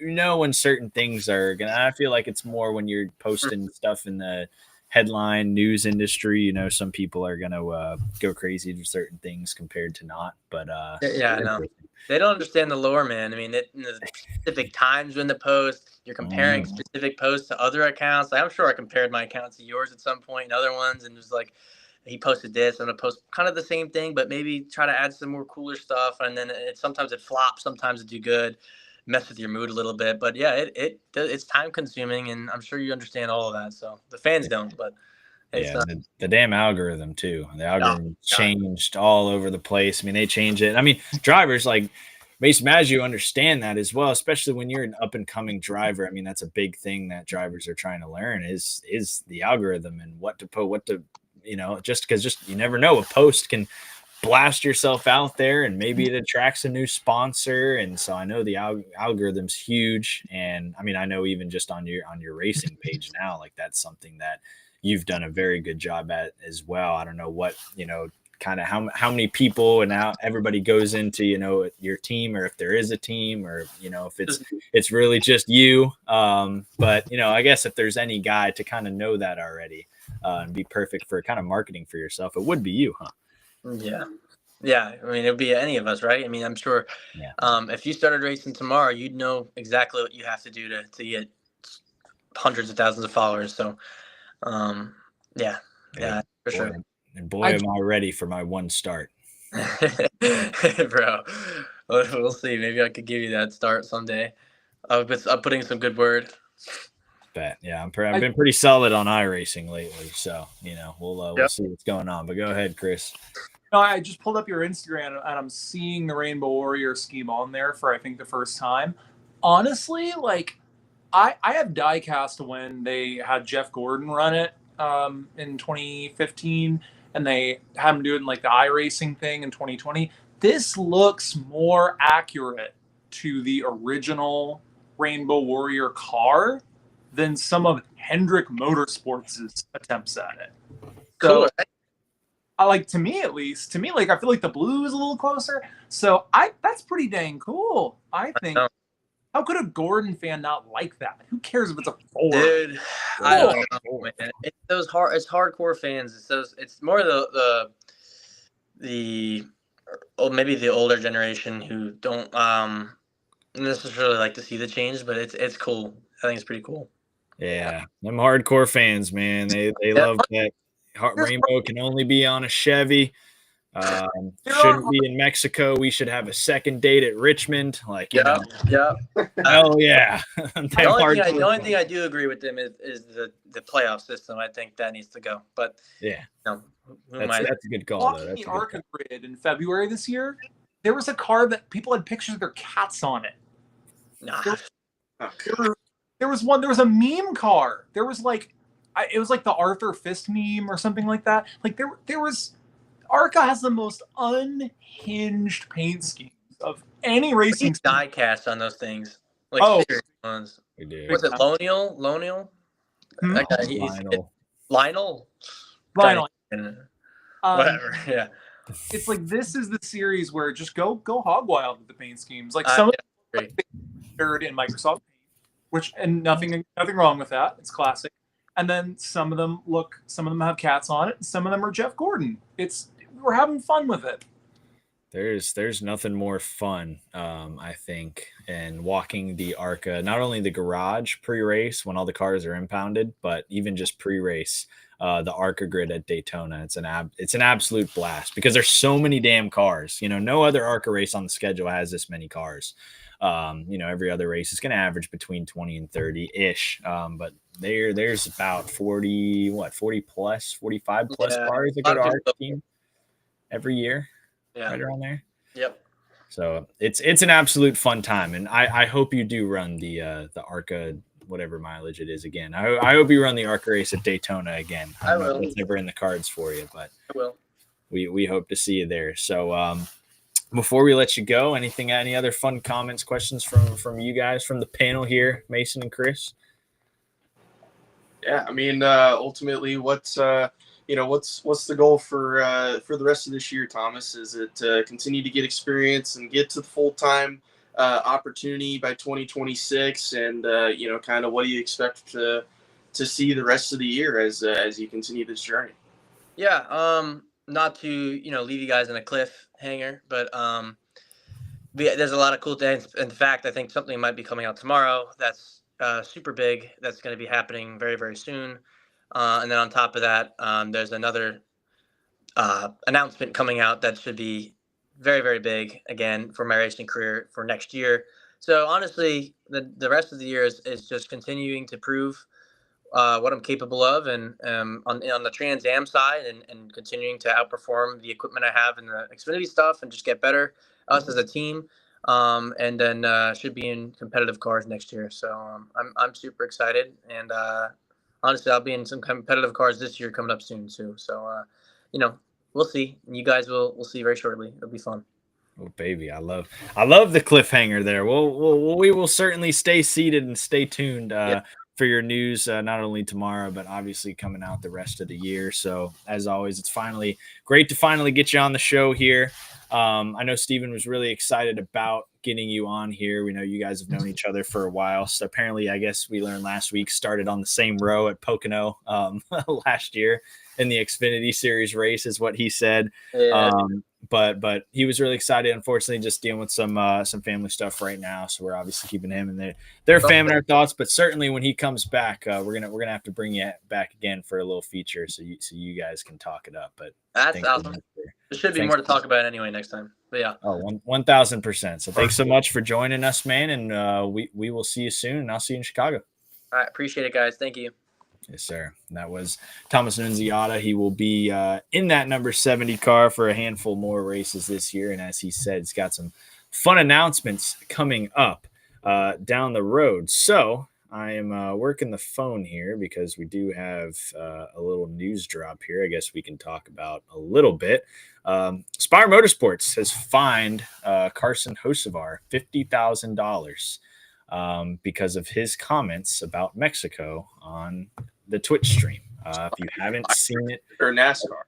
know when certain things are gonna. I feel like it's more when you're posting stuff in the headline news industry, some people are gonna go crazy to certain things compared to not. But no, they don't understand the lore, man. I mean, in the specific times when the post, you're comparing specific posts to other accounts. Like, I'm sure I compared my account to yours at some point and other ones, and just like, he posted this, I'm gonna post kind of the same thing, but maybe try to add some more cooler stuff. And then sometimes it flops, sometimes it do good, mess with your mood a little bit. But yeah, it's time consuming, and I'm sure you understand all of that. So the fans don't, but the damn algorithm too. The algorithm changed all over the place. I mean, they change it. I mean, drivers like Mason Maggio understand that as well, especially when you're an up and coming driver. I mean, that's a big thing that drivers are trying to learn is the algorithm and what to put, just because you never know, a post can blast yourself out there and maybe it attracts a new sponsor. And so I know the algorithm's huge. And I mean, I know even just on your racing page now, like that's something that you've done a very good job at as well. I don't know what, kind of how many people and how everybody goes into, your team, or if there is a team, or, if it's really just you. But, I guess if there's any guy to kind of know that already and be perfect for kind of marketing for yourself, it would be you, huh? Yeah. Yeah. I mean, it would be any of us, right? I mean, I'm sure if you started racing tomorrow, you'd know exactly what you have to do to get hundreds of thousands of followers. So, yeah, for sure. And boy, am I ready for my one start. Bro, we'll see. Maybe I could give you that start someday. I'm putting some good word. Bet. Yeah, I've been pretty solid on iRacing lately, so we'll see what's going on. But go ahead, Chris. No, I just pulled up your Instagram and I'm seeing the Rainbow Warrior scheme on there for I think the first time. Honestly, like I have diecast when they had Jeff Gordon run it in 2015, and they had him doing like the iRacing thing in 2020. This looks more accurate to the original Rainbow Warrior car than some of Hendrick Motorsports' attempts at it. So, cool. to me at least, like I feel like the blue is a little closer. So that's pretty dang cool. I think. How could a Gordon fan not like that? Who cares if it's a 4? Dude, I don't know, man. It's it's hardcore fans. It's more maybe the older generation who don't necessarily like to see the change, but it's cool. I think it's pretty cool. Yeah, them hardcore fans, man. They love that. Rainbow can only be on a Chevy. Shouldn't be in Mexico. We should have a second date at Richmond. Like, yeah. Oh yeah. The only thing I do agree with them is the playoff system. I think that needs to go. But yeah, that's a good call. Walking the ARCA grid in February this year, there was a car that people had pictures of their cats on it. Nah. There was one. There was a meme car. There was it was like the Arthur Fist meme or something like that. Like there was. ARCA has the most unhinged paint schemes of any racing. Die cast on those things. Like serious ones. We do. Was it Lionel? That guy, Lionel. Whatever. Yeah. It's like this is the series where just go hog wild with the paint schemes. Like some of them are in Microsoft Paint, and nothing wrong with that. It's classic. And then some of them have cats on it, and some of them are Jeff Gordon. We're having fun with it. There's nothing more fun, I think, in walking the ARCA, not only the garage pre-race when all the cars are impounded, but even just pre-race, the ARCA grid at Daytona. It's an absolute blast because there's so many damn cars. No other ARCA race on the schedule has this many cars. Every other race is going to average between 20 and 30 ish. But there's about 45 plus cars that go to our team every year. Yeah. Right around there. Yep. So it's an absolute fun time. And I hope you do run the ARCA, whatever mileage it is again. I hope you run the ARCA race at Daytona again. I will. It's never in the cards for you, but I will. We hope to see you there. So, before we let you go, any other fun comments, questions from you guys from the panel here, Mason and Chris? Yeah, I mean, ultimately, what's the goal for the rest of this year, Thomas? Is it to continue to get experience and get to the full-time opportunity by 2026, and kind of what do you expect to see the rest of the year as you continue this journey? Yeah, not to leave you guys in a cliffhanger, but there's a lot of cool things. In fact, I think something might be coming out tomorrow that's super big. That's going to be happening very, very soon. And then on top of that, there's another announcement coming out that should be very, very big again for my racing career for next year. So honestly, the rest of the year is just continuing to prove what I'm capable of, and on the Trans Am side, and continuing to outperform the equipment I have in the Xfinity stuff, and just get better us as a team. And then should be in competitive cars next year. So I'm super excited, and honestly, I'll be in some competitive cars this year coming up soon too. So we'll see. You guys will see very shortly. It'll be fun. Oh baby, I love the cliffhanger there. We will certainly stay seated and stay tuned for your news, not only tomorrow, but obviously coming out the rest of the year. So as always, it's finally great to finally get you on the show here. I know Steven was really excited about getting you on here. We know you guys have known each other for a while. So apparently, I guess we learned last week, started on the same row at Pocono last year in the Xfinity Series race is what he said. Yeah. But he was really excited. Unfortunately, just dealing with some family stuff right now. So we're obviously keeping him and their family in our thoughts. But certainly when he comes back, we're gonna have to bring you back again for a little feature so you guys can talk it up. But that's awesome. There should be more to talk about anyway next time. But yeah. Oh, 1,000%. So thanks so much for joining us, man. And we will see you soon. And I'll see you in Chicago. All right, appreciate it, guys. Thank you. Yes, sir. And that was Thomas Annunziata. He will be in that number 70 car for a handful more races this year. And as he said, he's got some fun announcements coming up down the road. So I am working the phone here because we do have a little news drop here. I guess we can talk about a little bit. Spire Motorsports has fined Carson Hocevar $50,000 because of his comments about Mexico on the Twitch stream. If you haven't seen it, or NASCAR,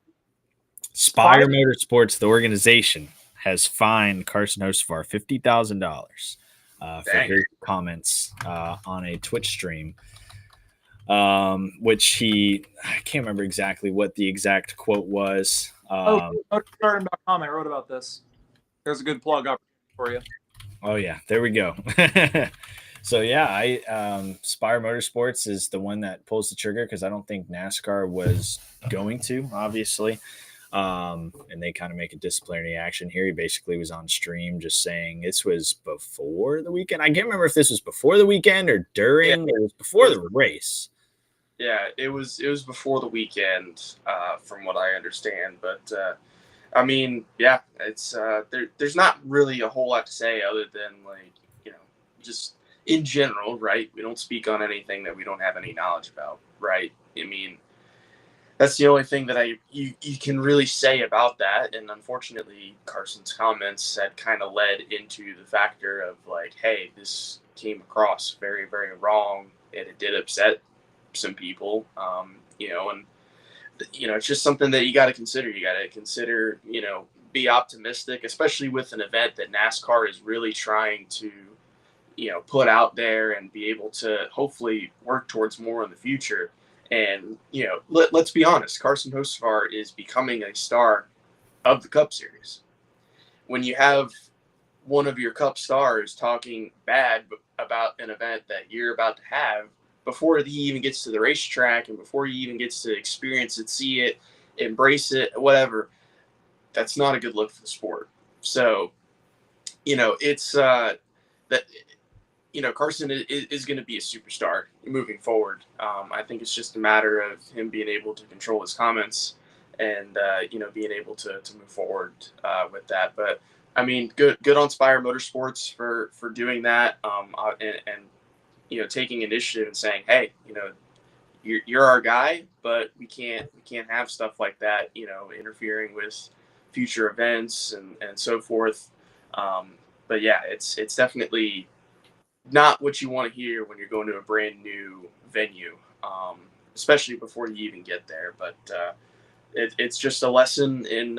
Spire Motorsports, the organization, has fined Carson Hocevar $50,000 for his comments on a Twitch stream, which I can't remember exactly what the exact quote was. Stardom.com, I wrote about this. There's a good plug up for you. Oh yeah, there we go. So yeah, Spire Motorsports is the one that pulls the trigger because I don't think NASCAR was going to, obviously. And they kind of make a disciplinary action here. He basically was on stream just saying this was before the weekend. I can't remember if this was before the weekend or during. It was before the race. Yeah, it was before the weekend, from what I understand. But I mean, yeah, it's there's not really a whole lot to say other than just in general, right? We don't speak on anything that we don't have any knowledge about, right? I mean, that's the only thing that you can really say about that. And unfortunately, Carson's comments had kind of led into the factor of hey, this came across very, very wrong, and it did upset some people, and it's just something that you got to consider. You got to consider, be optimistic, especially with an event that NASCAR is really trying to put out there and be able to hopefully work towards more in the future. And, let's be honest, Carson Hocevar is becoming a star of the Cup Series. When you have one of your Cup stars talking bad about an event that you're about to have, before he even gets to the racetrack and before he even gets to experience it, see it, embrace it, whatever, that's not a good look for the sport. So, it's that Carson is going to be a superstar moving forward. I think it's just a matter of him being able to control his comments and, being able to move forward with that. But, I mean, good on Spire Motorsports for doing that and taking initiative and saying, hey, you're our guy, but we can't have stuff like that, interfering with future events and so forth. But yeah, it's definitely not what you want to hear when you're going to a brand new venue, especially before you even get there. But it's just a lesson in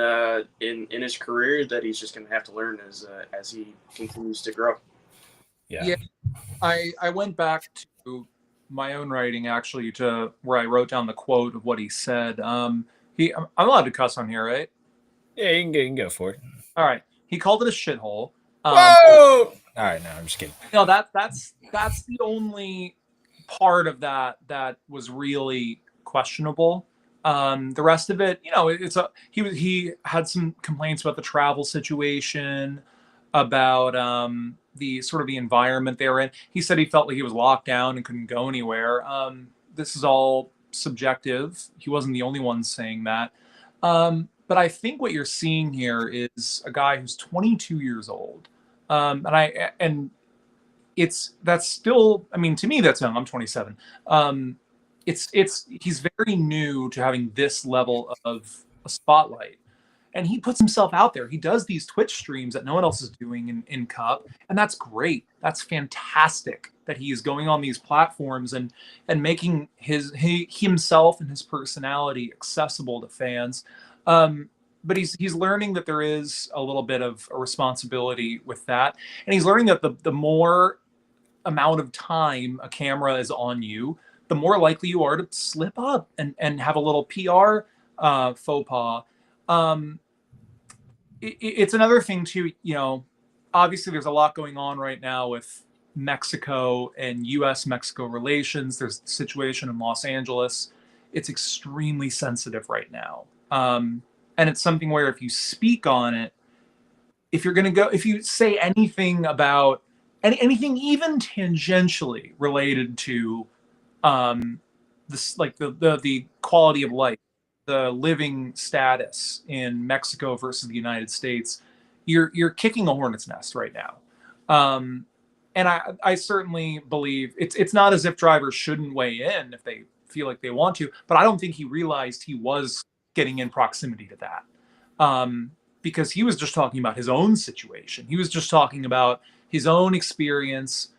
his career that he's just going to have to learn as he continues to grow. Yeah. I went back to my own writing actually to where I wrote down the quote of what he said. I'm allowed to cuss on here, right? Yeah, you can go for it. All right. He called it a shithole. Whoa! All right, no, I'm just kidding. No, that's the only part of that was really questionable. The rest of it, he had some complaints about the travel situation, about the sort of the environment they were in. He said he felt like he was locked down and couldn't go anywhere. This is all subjective. He wasn't the only one saying that. But I think what you're seeing here is a guy who's 22 years old. And that's still, I mean, to me, that's young. I'm 27. He's very new to having this level of a spotlight. And he puts himself out there. He does these Twitch streams that no one else is doing in Cup. And that's great. That's fantastic that he is going on these platforms and making himself and his personality accessible to fans. But he's learning that there is a little bit of a responsibility with that, and he's learning that the more amount of time a camera is on you, the more likely you are to slip up and have a little PR faux pas. It's another thing too, obviously there's a lot going on right now with Mexico and US-Mexico relations. There's the situation in Los Angeles. It's extremely sensitive right now. And it's something where if you speak on it, if you say anything about anything even tangentially related to this, like the quality of life, the living status in Mexico versus the United States, you're kicking a hornet's nest right now. And I certainly believe it's not as if drivers shouldn't weigh in if they feel like they want to, but I don't think he realized he was getting in proximity to that. Because he was just talking about his own situation. He was just talking about his own experience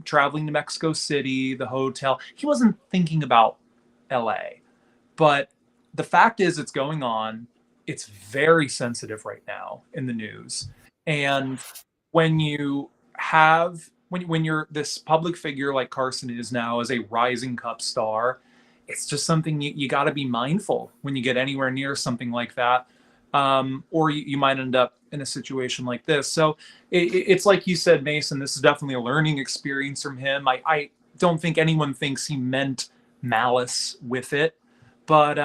traveling to Mexico City, the hotel. He wasn't thinking about LA. But the fact is, it's going on. It's very sensitive right now in the news. And when you have, when you're this public figure like Carson is now as a rising Cup star, it's just something you got to be mindful when you get anywhere near something like that. Or you might end up in a situation like this. So it's like you said, Mason, this is definitely a learning experience from him. I don't think anyone thinks he meant malice with it, but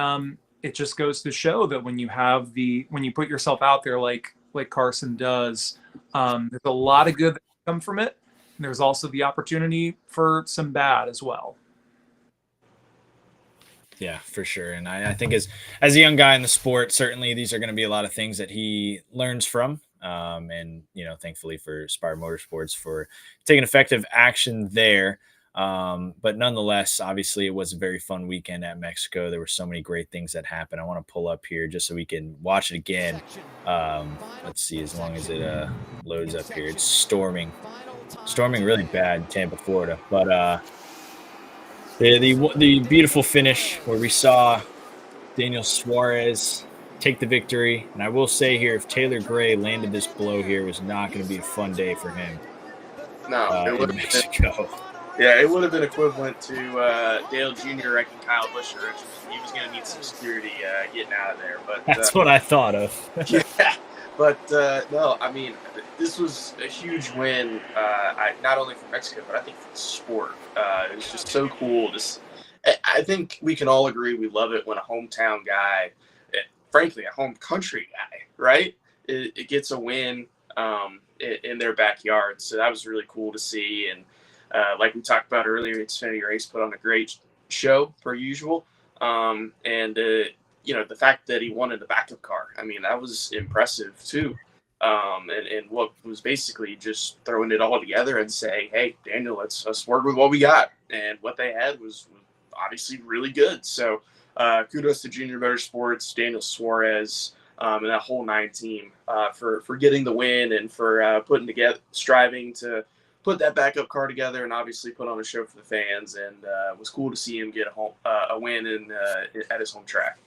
it just goes to show that when you put yourself out there like Carson does, there's a lot of good that can come from it. And there's also the opportunity for some bad as well. Yeah, for sure. And I think as a young guy in the sport, certainly these are going to be a lot of things that he learns from. And, thankfully for Spire Motorsports for taking effective action there. But nonetheless, obviously it was a very fun weekend at Mexico. There were so many great things that happened. I want to pull up here just so we can watch it again. Let's see, as long as it loads up here. It's storming really bad in Tampa, Florida. But the beautiful finish where we saw Daniel Suarez take the victory. And I will say here, if Taylor Gray landed this blow here, it was not going to be a fun day for him. No, it would in Mexico. It would have been equivalent to Dale Jr. wrecking Kyle Busch. He was going to need some security getting out of there. But that's what I thought of. Yeah, but no, I mean, this was a huge win, not only for Mexico, but I think for the sport. It was just so cool. I think we can all agree we love it when a hometown guy, frankly, a home country guy, right? It gets a win in their backyard. So that was really cool to see. And like we talked about earlier, Xfinity Race put on a great show per usual. The fact that he won in the backup car, I mean, that was impressive too. And what was basically just throwing it all together and saying, hey, Daniel, let's work with what we got. And what they had was obviously really good. So kudos to Junior Motorsports, Daniel Suarez, and that whole 9 team for getting the win and for striving to put that backup car together and obviously put on a show for the fans. And it was cool to see him get a win at his home track.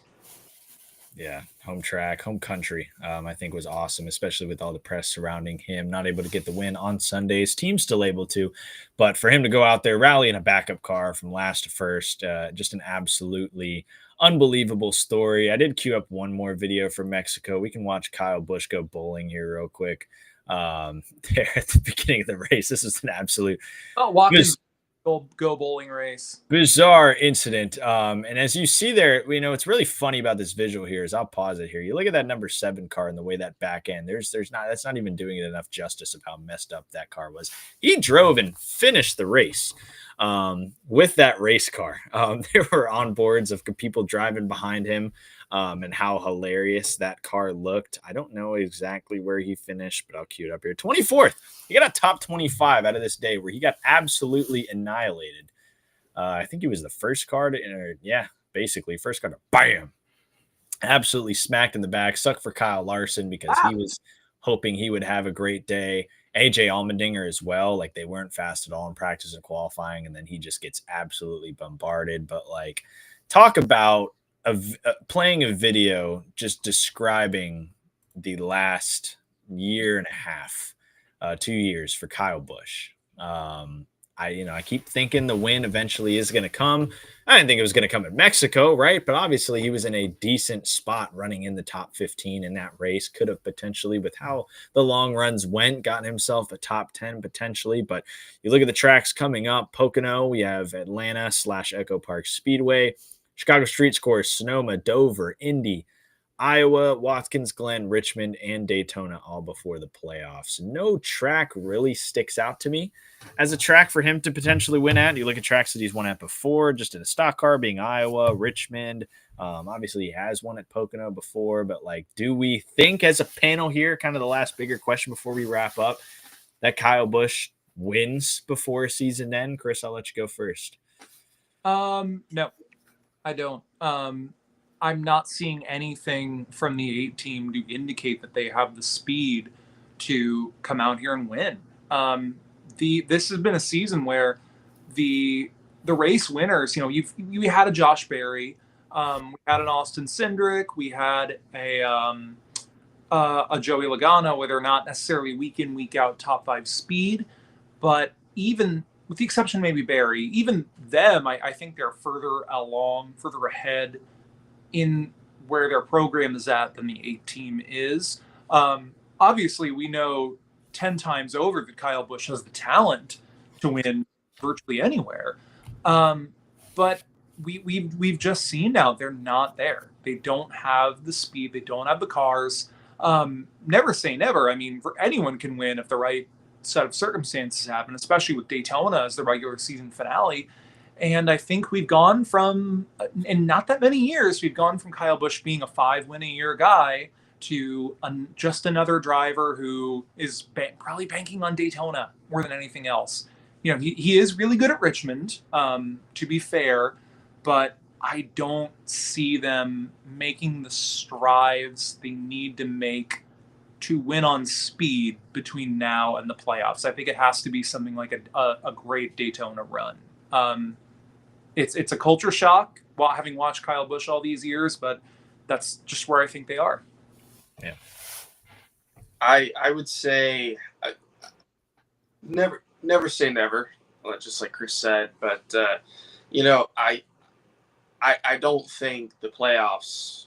Yeah, home track, home country, I think was awesome, especially with all the press surrounding him. Not able to get the win on Sundays. Team still able to, but for him to go out there, rally in a backup car from last to first, just an absolutely unbelievable story. I did queue up one more video from Mexico. We can watch Kyle Busch go bowling here real quick. There at the beginning of the race. This is an absolute go bowling race. Bizarre incident. And as you see there, it's really funny about this visual here is I'll pause it here. You look at that number 7 car and the way that back end, that's not even doing it enough justice of how messed up that car was. He drove and finished the race with that race car. There were onboards of people driving behind him and how hilarious that car looked. I don't know exactly where he finished, but I'll cue it up here. 24th. He got a top 25 out of this day where he got absolutely annihilated. I think he was the first car basically first car to bam. Absolutely smacked in the back. Sucked for Kyle Larson because he was hoping he would have a great day. AJ Allmendinger as well. Like, they weren't fast at all in practice and qualifying, and then he just gets absolutely bombarded. But like, talk about playing a video just describing the last year and a half, 2 years for Kyle Busch. I keep thinking the win eventually is going to come. I didn't think it was going to come in Mexico, right? But obviously he was in a decent spot running in the top 15 in that race. Could have potentially, with how the long runs went, gotten himself a top 10 potentially. But you look at the tracks coming up: Pocono, we have Atlanta / Echo Park Speedway, Chicago Street Course, Sonoma, Dover, Indy, Iowa, Watkins Glen, Richmond, and Daytona, all before the playoffs. No track really sticks out to me as a track for him to potentially win at. You look at tracks that he's won at before, just in a stock car, being Iowa, Richmond. Obviously, he has won at Pocono before, but like, do we think as a panel here, kind of the last bigger question before we wrap up, that Kyle Busch wins before season end? Chris, I'll let you go first. No, I don't. I'm not seeing anything from the 8 team to indicate that they have the speed to come out here and win. This has been a season where the race winners, we had a Josh Berry, we had an Austin Cindric, we had a Joey Logano, where they're not necessarily week in, week out top 5 speed, but even with the exception maybe Barry, even them, I think they're further ahead in where their program is at than the 8 team is. Obviously, we know 10 times over that Kyle Busch has the talent to win virtually anywhere. But we've just seen now they're not there. They don't have the speed. They don't have the cars. Never say never. I mean, anyone can win if the right set of circumstances happen, especially with Daytona as the regular season finale. And I think we've gone from, in not that many years, we've gone from Kyle Busch being a 5-win-a-year guy to just another driver who is probably banking on Daytona more than anything else. He is really good at Richmond, to be fair, but I don't see them making the strides they need to make to win on speed between now and the playoffs. I think it has to be something like a great Daytona run. It's a culture shock while having watched Kyle Busch all these years, but that's just where I think they are. Yeah. I would say never say never, just like Chris said, but I don't think the playoffs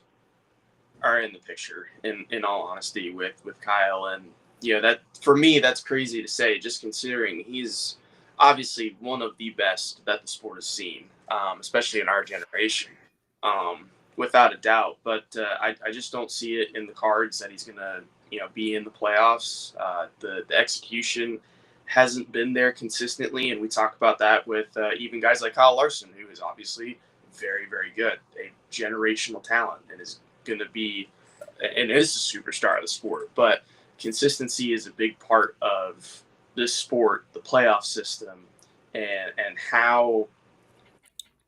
are in the picture in all honesty with Kyle, and that for me that's crazy to say, just considering he's obviously one of the best that the sport has seen, especially in our generation, without a doubt. But I just don't see it in the cards that he's gonna be in the playoffs. The execution hasn't been there consistently, and we talk about that with even guys like Kyle Larson, who is obviously very, very good, a generational talent, and is going to be and is a superstar of the sport. But consistency is a big part of this sport, the playoff system, and how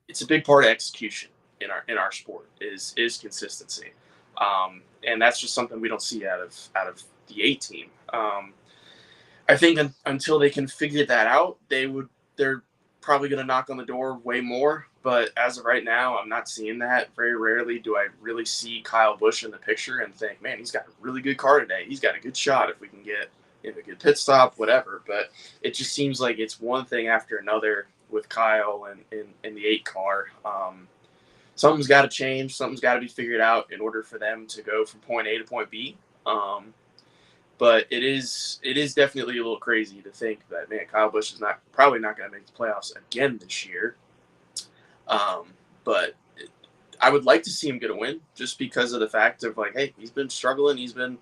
it's a big part of execution in our sport is consistency, and that's just something we don't see out of the 8 team. I think until they can figure that out, they're probably going to knock on the door way more. But as of right now, I'm not seeing that. Very rarely do I really see Kyle Busch in the picture and think, man, he's got a really good car today. He's got a good shot if we can get a good pit stop, whatever. But it just seems like it's one thing after another with Kyle and the 8 car. Something's got to change. Something's got to be figured out in order for them to go from point A to point B. But it is definitely a little crazy to think that, man, Kyle Busch is probably not going to make the playoffs again this year. But I would like to see him get a win, just because of the fact of, like, hey, he's been struggling. He's been,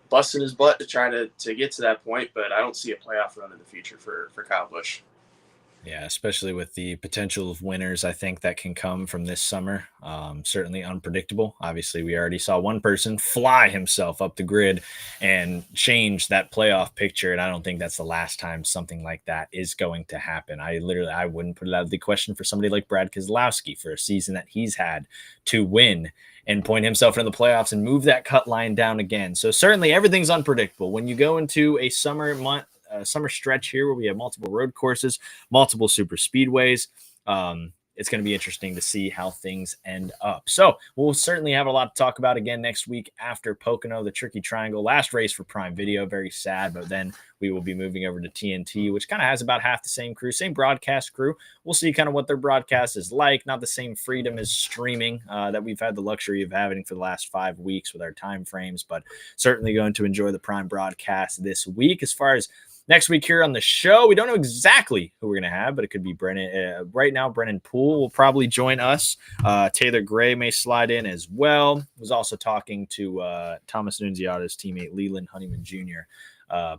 busting his butt to try to get to that point. But I don't see a playoff run in the future for Kyle Busch. Yeah, especially with the potential of winners, I think that can come from this summer. Certainly unpredictable. Obviously, we already saw one person fly himself up the grid and change that playoff picture, and I don't think that's the last time something like that is going to happen. I wouldn't put it out of the question for somebody like Brad Keselowski for a season that he's had to win and point himself into the playoffs and move that cut line down again. So certainly everything's unpredictable. When you go into a summer stretch here where we have multiple road courses, multiple super speedways, it's going to be interesting to see how things end up. So we'll certainly have a lot to talk about again next week after Pocono, the Tricky Triangle, last race for Prime Video. Very sad, but then we will be moving over to TNT, which kind of has about half the same crew, same broadcast crew. We'll see kind of what their broadcast is like. Not the same freedom as streaming that we've had the luxury of having for the last 5 weeks with our time frames, but certainly going to enjoy the Prime broadcast this week. As far as next week here on the show, we don't know exactly who we're going to have, but it could be Brennan. Right now, Brennan Poole will probably join us. Taylor Gray may slide in as well. Was also talking to Thomas Annunziata's teammate Leland Honeyman Jr.,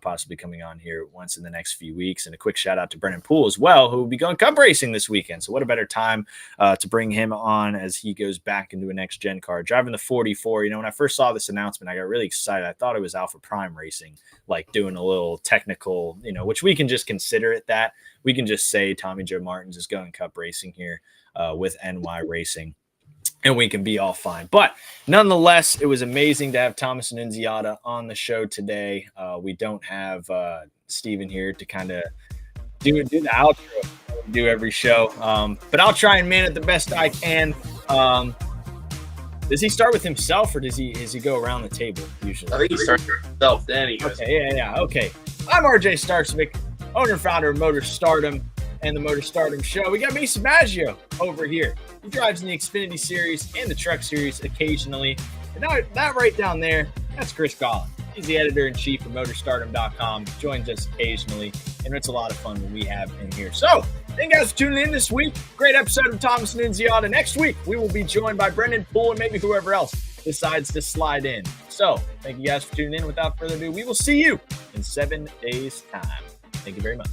possibly coming on here once in the next few weeks. And a quick shout out to Brennan Poole as well, who will be going cup racing this weekend. So what a better time to bring him on as he goes back into a next gen car, driving the 44. You know, when I first saw this announcement, I got really excited. I thought it was Alpha Prime Racing, like doing a little technical, you know, which we can just consider it that. We can just say Tommy Joe Martins is going cup racing here with NY Racing, and we can be all fine. But nonetheless, it was amazing to have Thomas Annunziata on the show today. We don't have Steven here to kind of do the outro we do every show, but I'll try and man it the best I can. Does he start with himself, or does he go around the table usually? I think he starts with himself, then he goes. Okay, yeah. Okay. I'm RJ Starksvik, owner and founder of Motor Stardom and the Motor Stardom Show. We got Mason Maggio over here. He drives in the Xfinity Series and the Truck Series occasionally. And that right down there, that's Chris Collins. He's the editor-in-chief of MotorStardom.com. Joins us occasionally, and it's a lot of fun when we have him here. So, thank you guys for tuning in this week. Great episode of Thomas Annunziata. Next week, we will be joined by Brendan Poole and maybe whoever else decides to slide in. So, thank you guys for tuning in. Without further ado, we will see you in 7 days' time. Thank you very much.